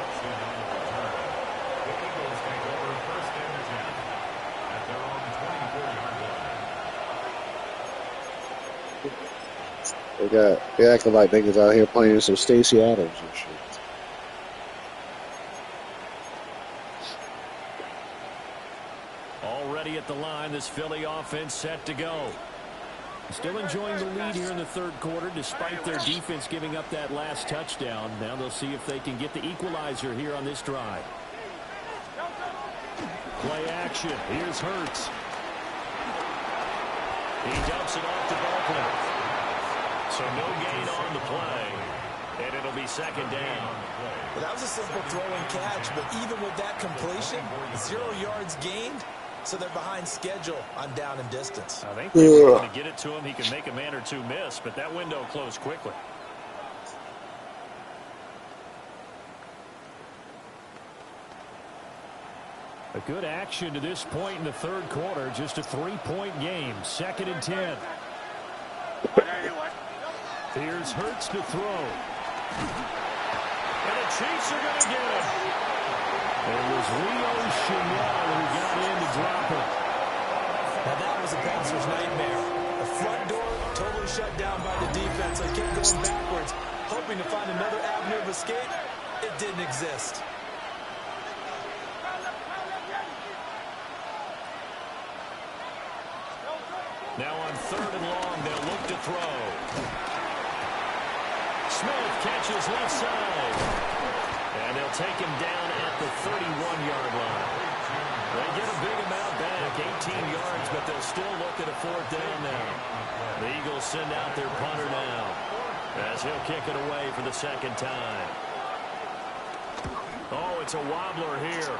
[SPEAKER 2] They acting like niggas out here playing some Stacey Adams and shit.
[SPEAKER 3] Already at the line, this Philly offense set to go. Still enjoying the lead here in the third quarter despite their defense giving up that last touchdown. Now they'll see if they can get the equalizer here on this drive. Play action. Here's Hurts. He dumps it off to Barkley. So no gain on the play, and it'll be second down.
[SPEAKER 4] Well, that was a simple throw and catch, but even with that completion, 0 yards gained, so they're behind schedule on down and distance.
[SPEAKER 3] I think they're going to get it to him. He can make a man or two miss, but that window closed quickly. A good action to this point in the third quarter. Just a 3-point game. 2nd and 10. Here's Hurts to throw. And the Chiefs are going to get it. It was Rio Chanel who got in to drop it.
[SPEAKER 4] Now that was a bouncer's nightmare. The front door totally shut down by the defense. They kept going backwards, hoping to find another avenue of escape. It didn't exist.
[SPEAKER 3] Now on 3rd and long, they'll look to throw. Smith catches left side. And they'll take him down at the 31-yard line. They get a big amount back, 18 yards, but they'll still look at a 4th down now. The Eagles send out their punter now as he'll kick it away for the second time. Oh, it's a wobbler here.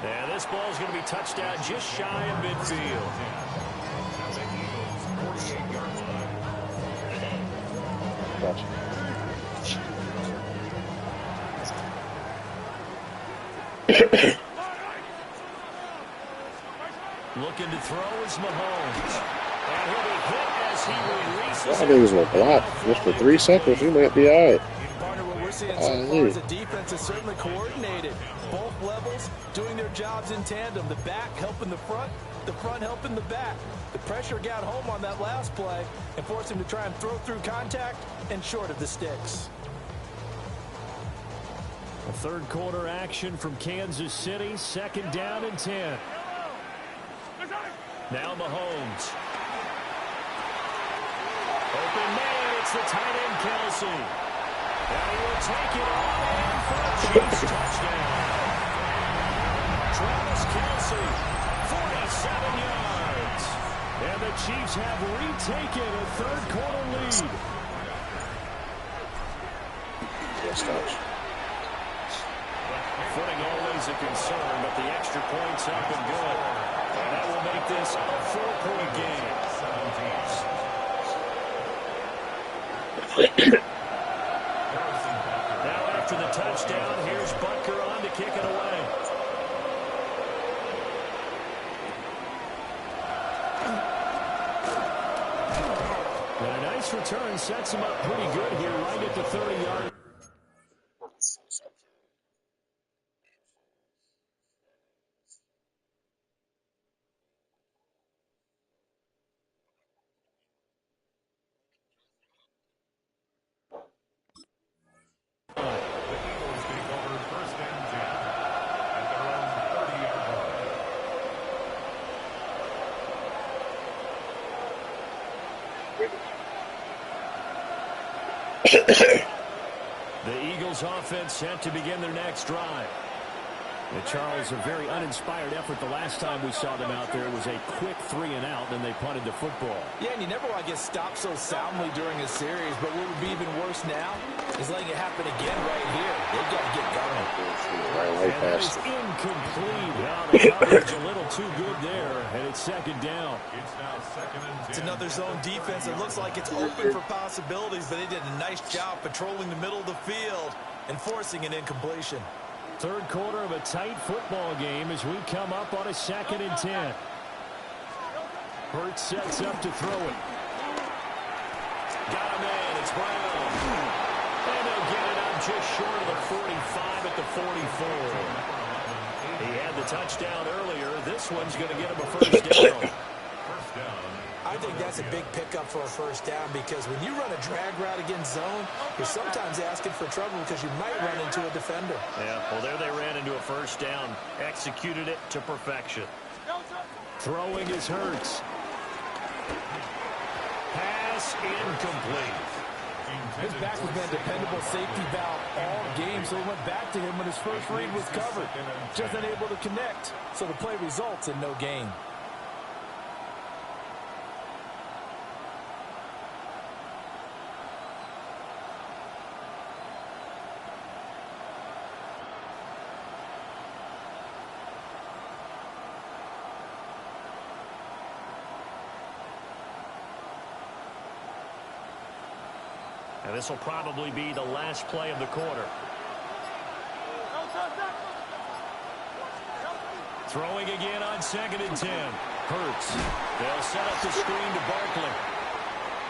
[SPEAKER 3] And this ball is going to be touched out just shy of midfield.
[SPEAKER 2] Gotcha.
[SPEAKER 3] Looking to throw is Mahomes. And he'll be hit as he releases.
[SPEAKER 2] I think he's going to block just for 3 seconds. He might be all right.
[SPEAKER 4] Partner, what we're seeing so far is the defense is certainly coordinated. Both levels doing their jobs in tandem. The back helping the front, The front helping the back. The pressure got home on that last play and forced him to try and throw through contact and short of the sticks.
[SPEAKER 3] A third quarter action from Kansas City. 2nd down and 10. Now Mahomes. Open man. It's the tight end Kelsey. And he will take it all in for a Chiefs touchdown. Travis Kelsey, 47 yards. And the Chiefs have retaken a third quarter lead.
[SPEAKER 2] Yes, touch.
[SPEAKER 3] Footing always a concern, but the extra point's up and good. And that will make this a 4-point game. Now after the touchdown, here's Butker on to kick it away. And a nice return sets him up pretty good here right at the 30-yard. The Eagles offense set to begin their next drive. And Charles, a very uninspired effort the last time we saw them out there. It was a quick 3-and-out, then they punted the football.
[SPEAKER 4] Yeah, and you never want to get stopped so soundly during a series, but what would be even worse now is letting it happen again right here. They've got to get going.
[SPEAKER 2] Right past.
[SPEAKER 3] It's incomplete. Now the coverage a little too good there, and it's 2nd down.
[SPEAKER 5] It's now 2nd and 10.
[SPEAKER 4] It's another zone defense. It looks like it's open for possibilities, but they did a nice job patrolling the middle of the field and forcing an incompletion.
[SPEAKER 3] Third quarter of a tight football game as we come up on a 2nd and 10. Hurts sets up to throw it. Got a man. It's Brown. And they'll get it up just short of the 45 at the 44. He had the touchdown earlier. This one's going to get him a first down.
[SPEAKER 5] First down.
[SPEAKER 4] I think that's a big pickup for a first down because when you run a drag route against zone, you're sometimes asking for trouble because you might run into a defender.
[SPEAKER 3] Yeah, well, there they ran into a first down. Executed it to perfection. Throwing is Hurts. Pass incomplete.
[SPEAKER 4] His back has been a dependable safety valve all game, so he went back to him when his first read was covered. Just unable to connect, so the play results in no gain.
[SPEAKER 3] And this will probably be the last play of the quarter. Throwing again on 2nd and 10. Hurts. They'll set up the screen to Barkley.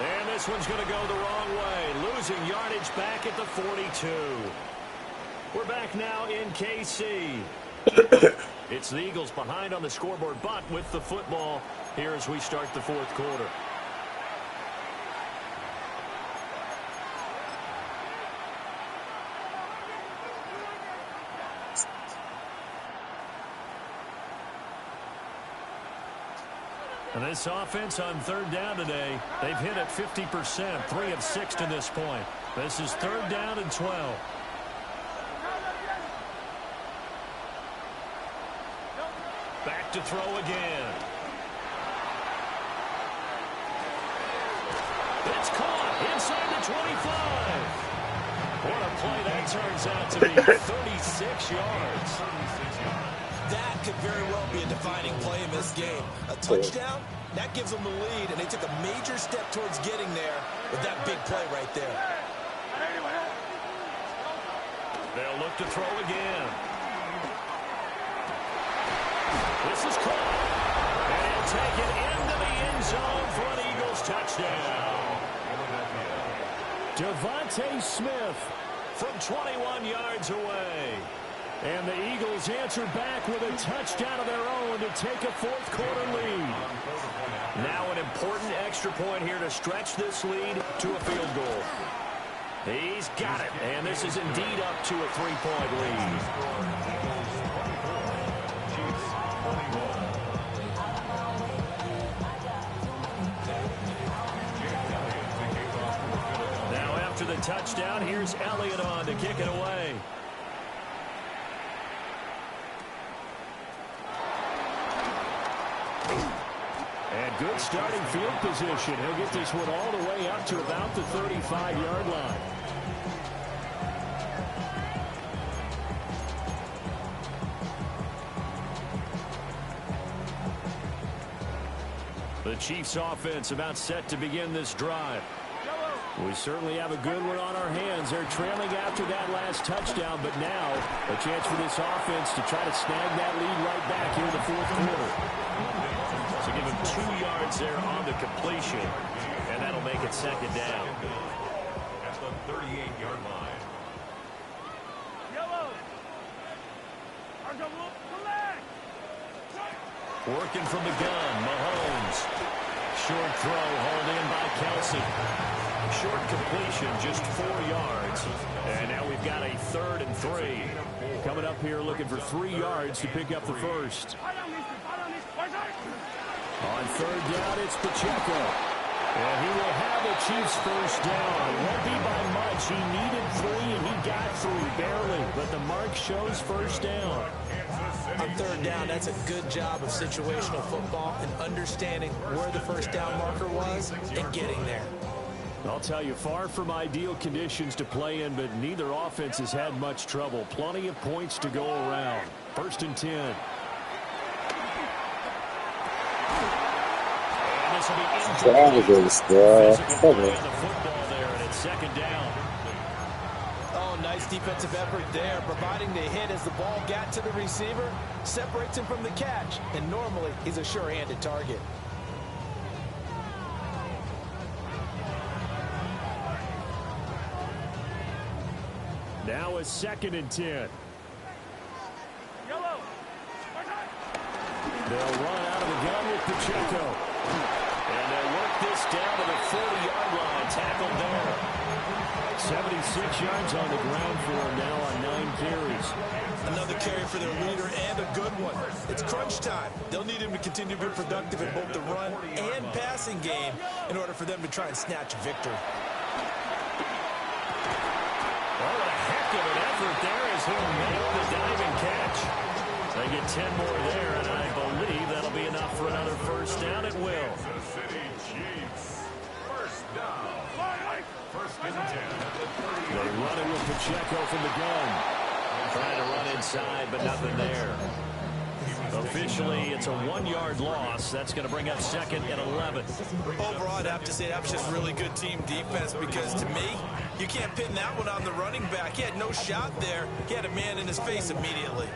[SPEAKER 3] And this one's going to go the wrong way. Losing yardage back at the 42. We're back now in KC. It's the Eagles behind on the scoreboard, but with the football here as we start the 4th quarter. And this offense on 3rd down today, they've hit at 50%, 3 of 6 to this point. This is 3rd down and 12. Back to throw again. It's caught inside the 25. What a play that turns out to be. 36 yards.
[SPEAKER 4] That could very well be a defining play in this game. A touchdown, that gives them the lead, and they took a major step towards getting there with that big play right there.
[SPEAKER 3] They'll look to throw again. This is caught. And he'll take it into the end zone for an Eagles touchdown. Devontae Smith from 21 yards away. And the Eagles answer back with a touchdown of their own to take a fourth quarter lead. Now an important extra point here to stretch this lead to a field goal. He's got it, and this is indeed up to a 3-point lead. Now after the touchdown, here's Elliott on to kick it away. And good starting field position. He'll get this one all the way up to about the 35-yard line. The Chiefs offense about set to begin this drive. We certainly have a good one on our hands. They're trailing after that last touchdown, but now a chance for this offense to try to snag that lead right back here in the fourth quarter. So give him 2 yards there on the completion, and that'll make it second down.
[SPEAKER 5] At the 38-yard line.
[SPEAKER 3] Working from the gun, Mahomes. Short throw, hauled in by Kelsey. Short completion, just 4 yards. And now we've got a 3rd and 3. Coming up here looking for 3 yards to pick up the first. On 3rd down, it's Pacheco. And he will have the Chiefs first down. It won't be by much. He needed 3, and he got 3, barely. But the mark shows first down.
[SPEAKER 4] On 3rd down, that's a good job of situational football and understanding where the first down marker was and getting there.
[SPEAKER 3] I'll tell you, far from ideal conditions to play in, but neither offense has had much trouble. Plenty of points to go around. 1st and 10. And this will be physical play on the football there, and it's 2nd down.
[SPEAKER 4] Oh, nice defensive effort there, providing the hit as the ball got to the receiver, separates him from the catch, and normally he's a sure-handed target.
[SPEAKER 3] Now a 2nd and 10. They'll run out of the gun with Pacheco. And they'll work this down to the 40-yard line. Tackled there. 76 yards on the ground for him now on 9 carries.
[SPEAKER 4] Another carry for their leader and a good one. It's crunch time. They'll need him to continue to be productive in both the run and passing game in order for them to try and snatch a victory.
[SPEAKER 3] What a heck of an effort there as he'll make the diving catch. They get 10 more there, and I believe that'll be enough for another first down. It will.
[SPEAKER 5] Kansas City Chiefs. First down. 1st and 10 at the 30.
[SPEAKER 3] They run it with Pacheco from the gun. Trying to run inside, but nothing there. Officially, it's a 1-yard loss. That's going to bring up 2nd and 11.
[SPEAKER 4] Overall, I'd have to say that was just really good team defense because, to me, you can't pin that one on the running back. He had no shot there. He had a man in his face immediately.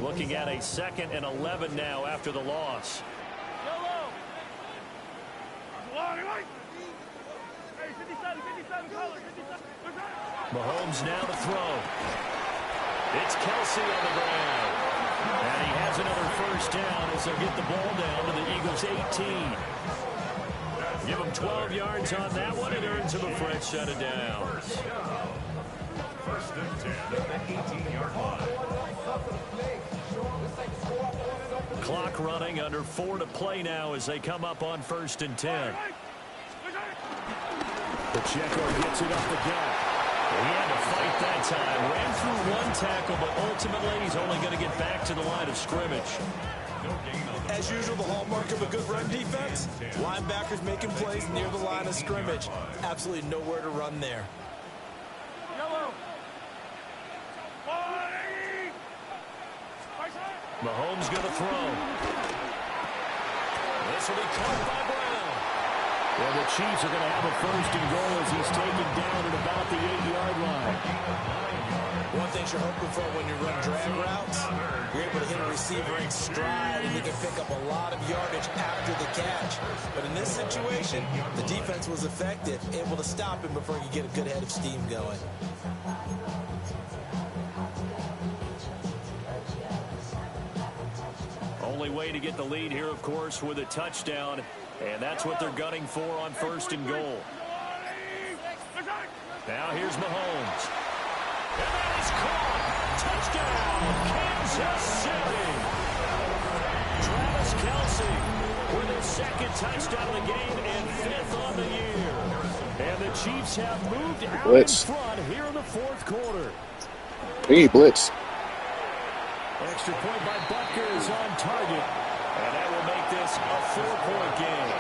[SPEAKER 3] Looking at a 2nd and 11 now after the loss. Mahomes now to throw. It's Kelsey on the ground. And he has another first down as they'll get the ball down to the Eagles' 18. Give him 12 yards on that one. It earns him a fresh set of downs.
[SPEAKER 5] 1st and 10 at the 18-yard line.
[SPEAKER 3] Clock running, under 4 to play now as they come up on 1st and 10. Pacheco gets it up the gut. He had to fight that time. Ran through 1 tackle, but ultimately he's only going to get back to the line of scrimmage.
[SPEAKER 4] As usual, the hallmark of a good run defense, linebackers making plays near the line of scrimmage. Absolutely nowhere to run there.
[SPEAKER 3] Mahomes going to throw. This will be caught by Brown. And the Chiefs are going to have a 1st and goal as he's taken down at about the 8-yard line.
[SPEAKER 4] One thing you're hoping for when you run drag routes, you're able to hit a receiver in stride and you can pick up a lot of yardage after the catch. But in this situation, the defense was effective, able to stop him before he could get a good head of steam going.
[SPEAKER 3] Only way to get the lead here, of course, with a touchdown. And that's what they're gunning for on 1st and goal. Now here's Mahomes. And that is caught. Touchdown, Kansas City. Travis Kelce with his 2nd touchdown of the game and 5th on the year. And the Chiefs have moved out
[SPEAKER 2] blitz.
[SPEAKER 3] in front here in the 4th quarter.
[SPEAKER 2] Hey, blitz.
[SPEAKER 3] Extra point by Butker is on target. And that will make this a 4-point game.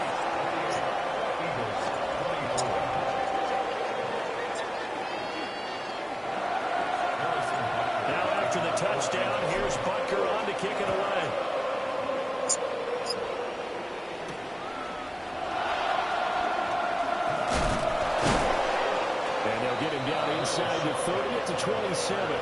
[SPEAKER 3] Now after the touchdown, here's Butker on to kick it away. And they'll get him down inside the 30 at the 27.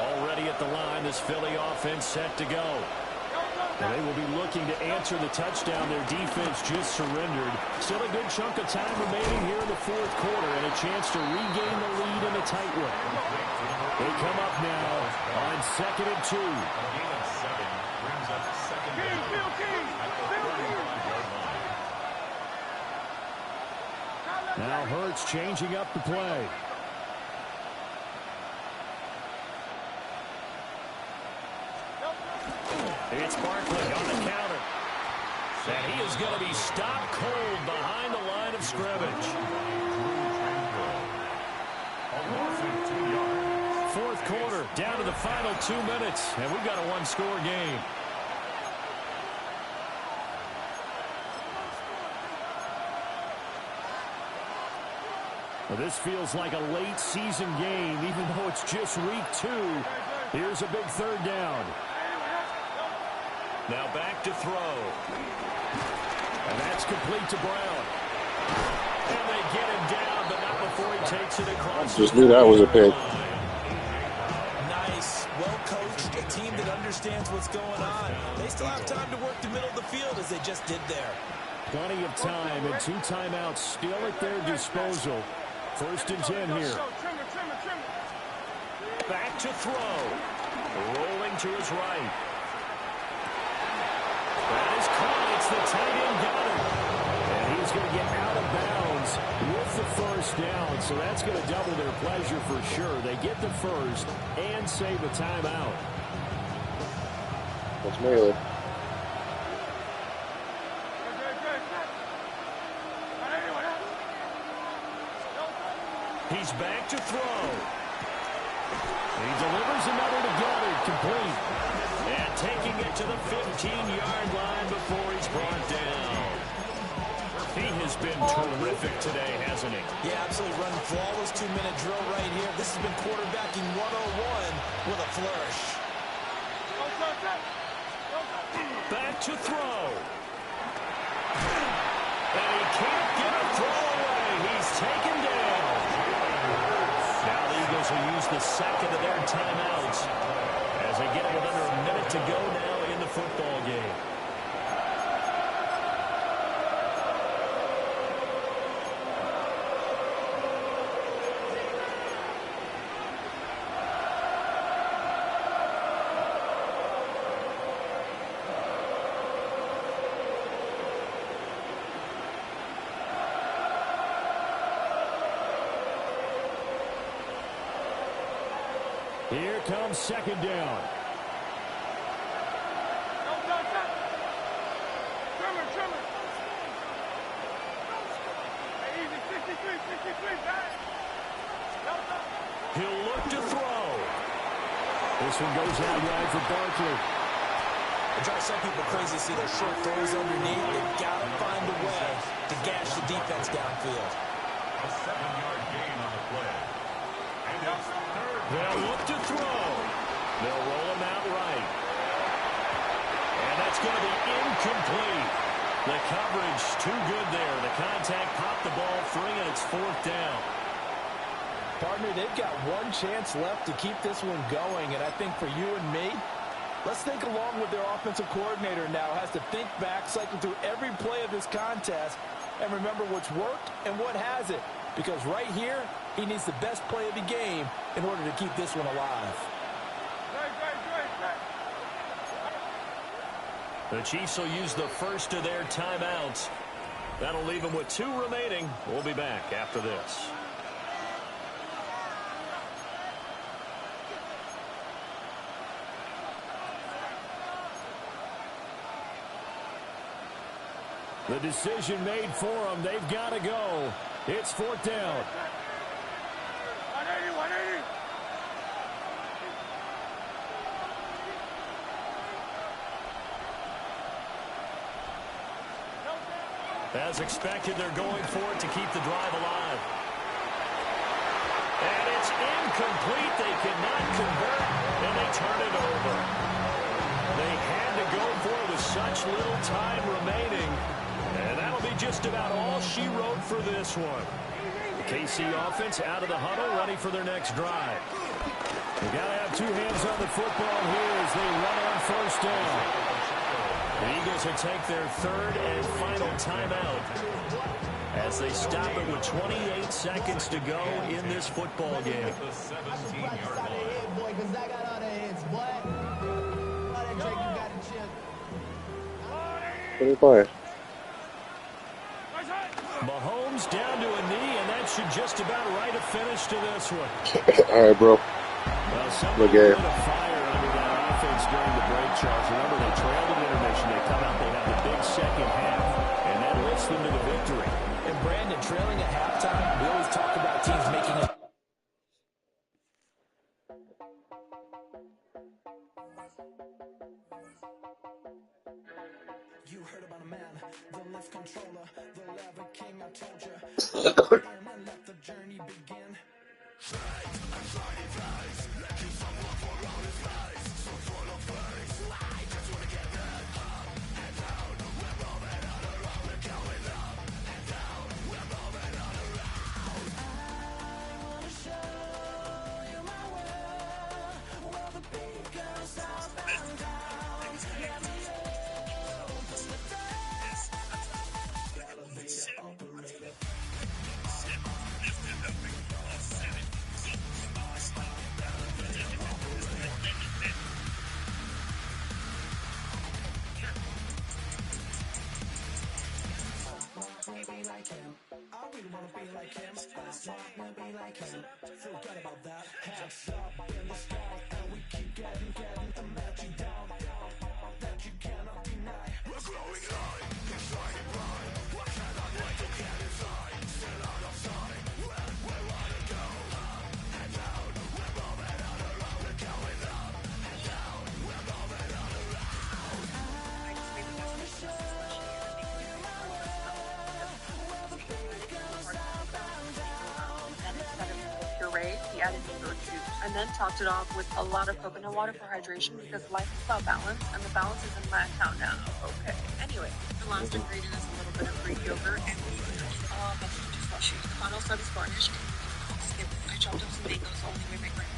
[SPEAKER 3] Already at the line, this Philly offense set to go. And they will be looking to answer the touchdown their defense just surrendered. Still a good chunk of time remaining here in the 4th quarter and a chance to regain the lead in a tight one. They come up now on 2nd and 2. Now Hurts changing up the play. It's Barkley on the counter. And he is going to be stopped cold behind the line of scrimmage. 4th quarter, down to the final 2 minutes, and we've got a 1-score game. Well, this feels like a late season game, even though it's just week 2. Here's a big 3rd down. Now back to throw. And that's complete to Brown. And they get him down, but not before he takes it across.
[SPEAKER 2] Just knew that was a pick.
[SPEAKER 4] Nice, well-coached, a team that understands what's going on. They still have time to work the middle of the field as they just did there.
[SPEAKER 3] Plenty of time and 2 timeouts still at their disposal. 1st and 10 here. Back to throw. Rolling to his right. That is caught. It's the tight end Goddard. And he's going to get out of bounds with the 1st down. So that's going to double their pleasure for sure. They get the 1st and save a timeout.
[SPEAKER 2] That's Malin.
[SPEAKER 3] He's back to throw. He delivers another to Goddard, complete. And taking it to the 15-yard line before he's brought down. He has been terrific today, hasn't he?
[SPEAKER 4] Yeah, absolutely. Running flawless 2-minute drill right here. This has been quarterbacking 101 with a flourish.
[SPEAKER 3] Back to throw. And he can't get a throw away. He's taken down. Now the Eagles will use the 2nd of their timeouts as they get with under a minute to go now in the football game. Here comes 2nd down. He'll look to throw. This one goes out wide for Barkley.
[SPEAKER 4] It drives some people crazy to see those short throws underneath. They've got to find a way to gash the defense downfield.
[SPEAKER 5] A 7-yard gain on the play. And it's third.
[SPEAKER 3] They'll look to throw. They'll roll him out right. And that's going to be incomplete. The coverage too good there. The contact popped the ball free, and it's 4th down.
[SPEAKER 4] Partner, they've got one chance left to keep this one going, and I think for you and me, let's think along with their offensive coordinator now. Has to think back, cycle through every play of this contest, and remember what's worked and what hasn't. Because right here, he needs the best play of the game in order to keep this one alive.
[SPEAKER 3] The Chiefs will use the first of their timeouts. That'll leave them with 2 remaining. We'll be back after this. The decision made for them. They've got to go. It's 4th down.
[SPEAKER 7] 180, 180.
[SPEAKER 3] As expected, they're going for it to keep the drive alive. And it's incomplete. They cannot convert, and they turn it over. They had to go for it with such little time remaining. And that'll be just about all she wrote for this one. The KC offense out of the huddle, ready for their next drive. They've got to have 2 hands on the football here as they run on 1st down. The Eagles will take their 3rd and final timeout as they stop it with 28 seconds to go in this football game.
[SPEAKER 5] The 17-yard line.
[SPEAKER 2] What are you playing?
[SPEAKER 3] Mahomes down to a knee, and that should just about write a finish to this one.
[SPEAKER 2] All right, bro.
[SPEAKER 3] Well,
[SPEAKER 2] Good game.
[SPEAKER 3] lit a fire under that offense during the break, Charles. Remember, they trailed at intermission. They come out, they have the big second half, and that lifts them to the victory.
[SPEAKER 4] And Brandon, trailing at halftime, we always talk about teams making it.
[SPEAKER 8] You heard about a man, the lift controller, the lever king, I told you. And let the journey begin. Forget about that. Hands up in the sky, and we keep getting the magic down that you cannot deny. We're glowing light, it's shining bright. We cannot wait to get inside. Still out of sight. Where we wanna go up and down. We're moving on around. We're going up and down. We're moving on around. I wanna show you my world. Where the beat goes up and down.
[SPEAKER 9] Puree, he added mango juice, and then topped it off with a lot of coconut water for hydration because life is about balance, and the balance is in my account now. Okay. Anyway, the last ingredient is a little bit of Greek yogurt and vegetables slushy. The final step is garnish. Skip it. I chopped up some mangoes, the only way my grandma.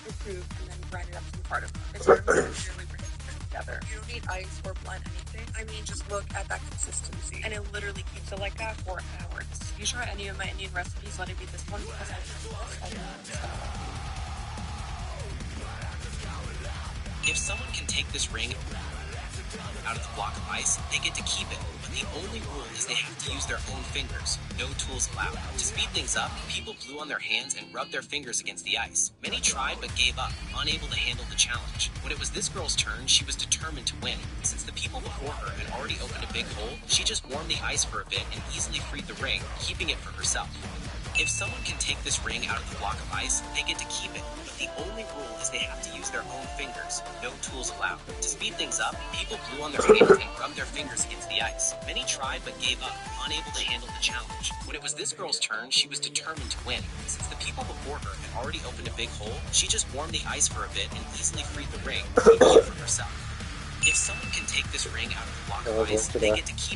[SPEAKER 9] Approved, and then grind it up some part of it. It's sort of really bring it together. You don't need ice or blend anything. I mean, just look at that consistency, and it literally keeps it like that for hours. You try any of my Indian recipes, let it be this one because
[SPEAKER 10] If someone can take this ring out of the block of ice, they get to keep it. But the only rule is they have to use their own fingers. No tools allowed. To speed things up, people blew on their hands and rubbed their fingers against the ice. Many tried but gave up, unable to handle the challenge. When it was this girl's turn, she was determined to win. Since the people before her had already opened a big hole, she just warmed the ice for a bit and easily freed the ring, keeping it for herself. If someone can take this ring out of the block of ice, they get to keep it. But the only rule is they have to use their own fingers. No tools allowed. To speed things up, people blew on their hands and rubbed their fingers against the ice. Many tried but gave up, unable to handle the challenge. When it was this girl's turn, she was determined to win. Since the people before her had already opened a big hole, she just warmed the ice for a bit and easily freed the ring, keeping it for herself. If someone can take this ring out of the block of ice, they get to keep it.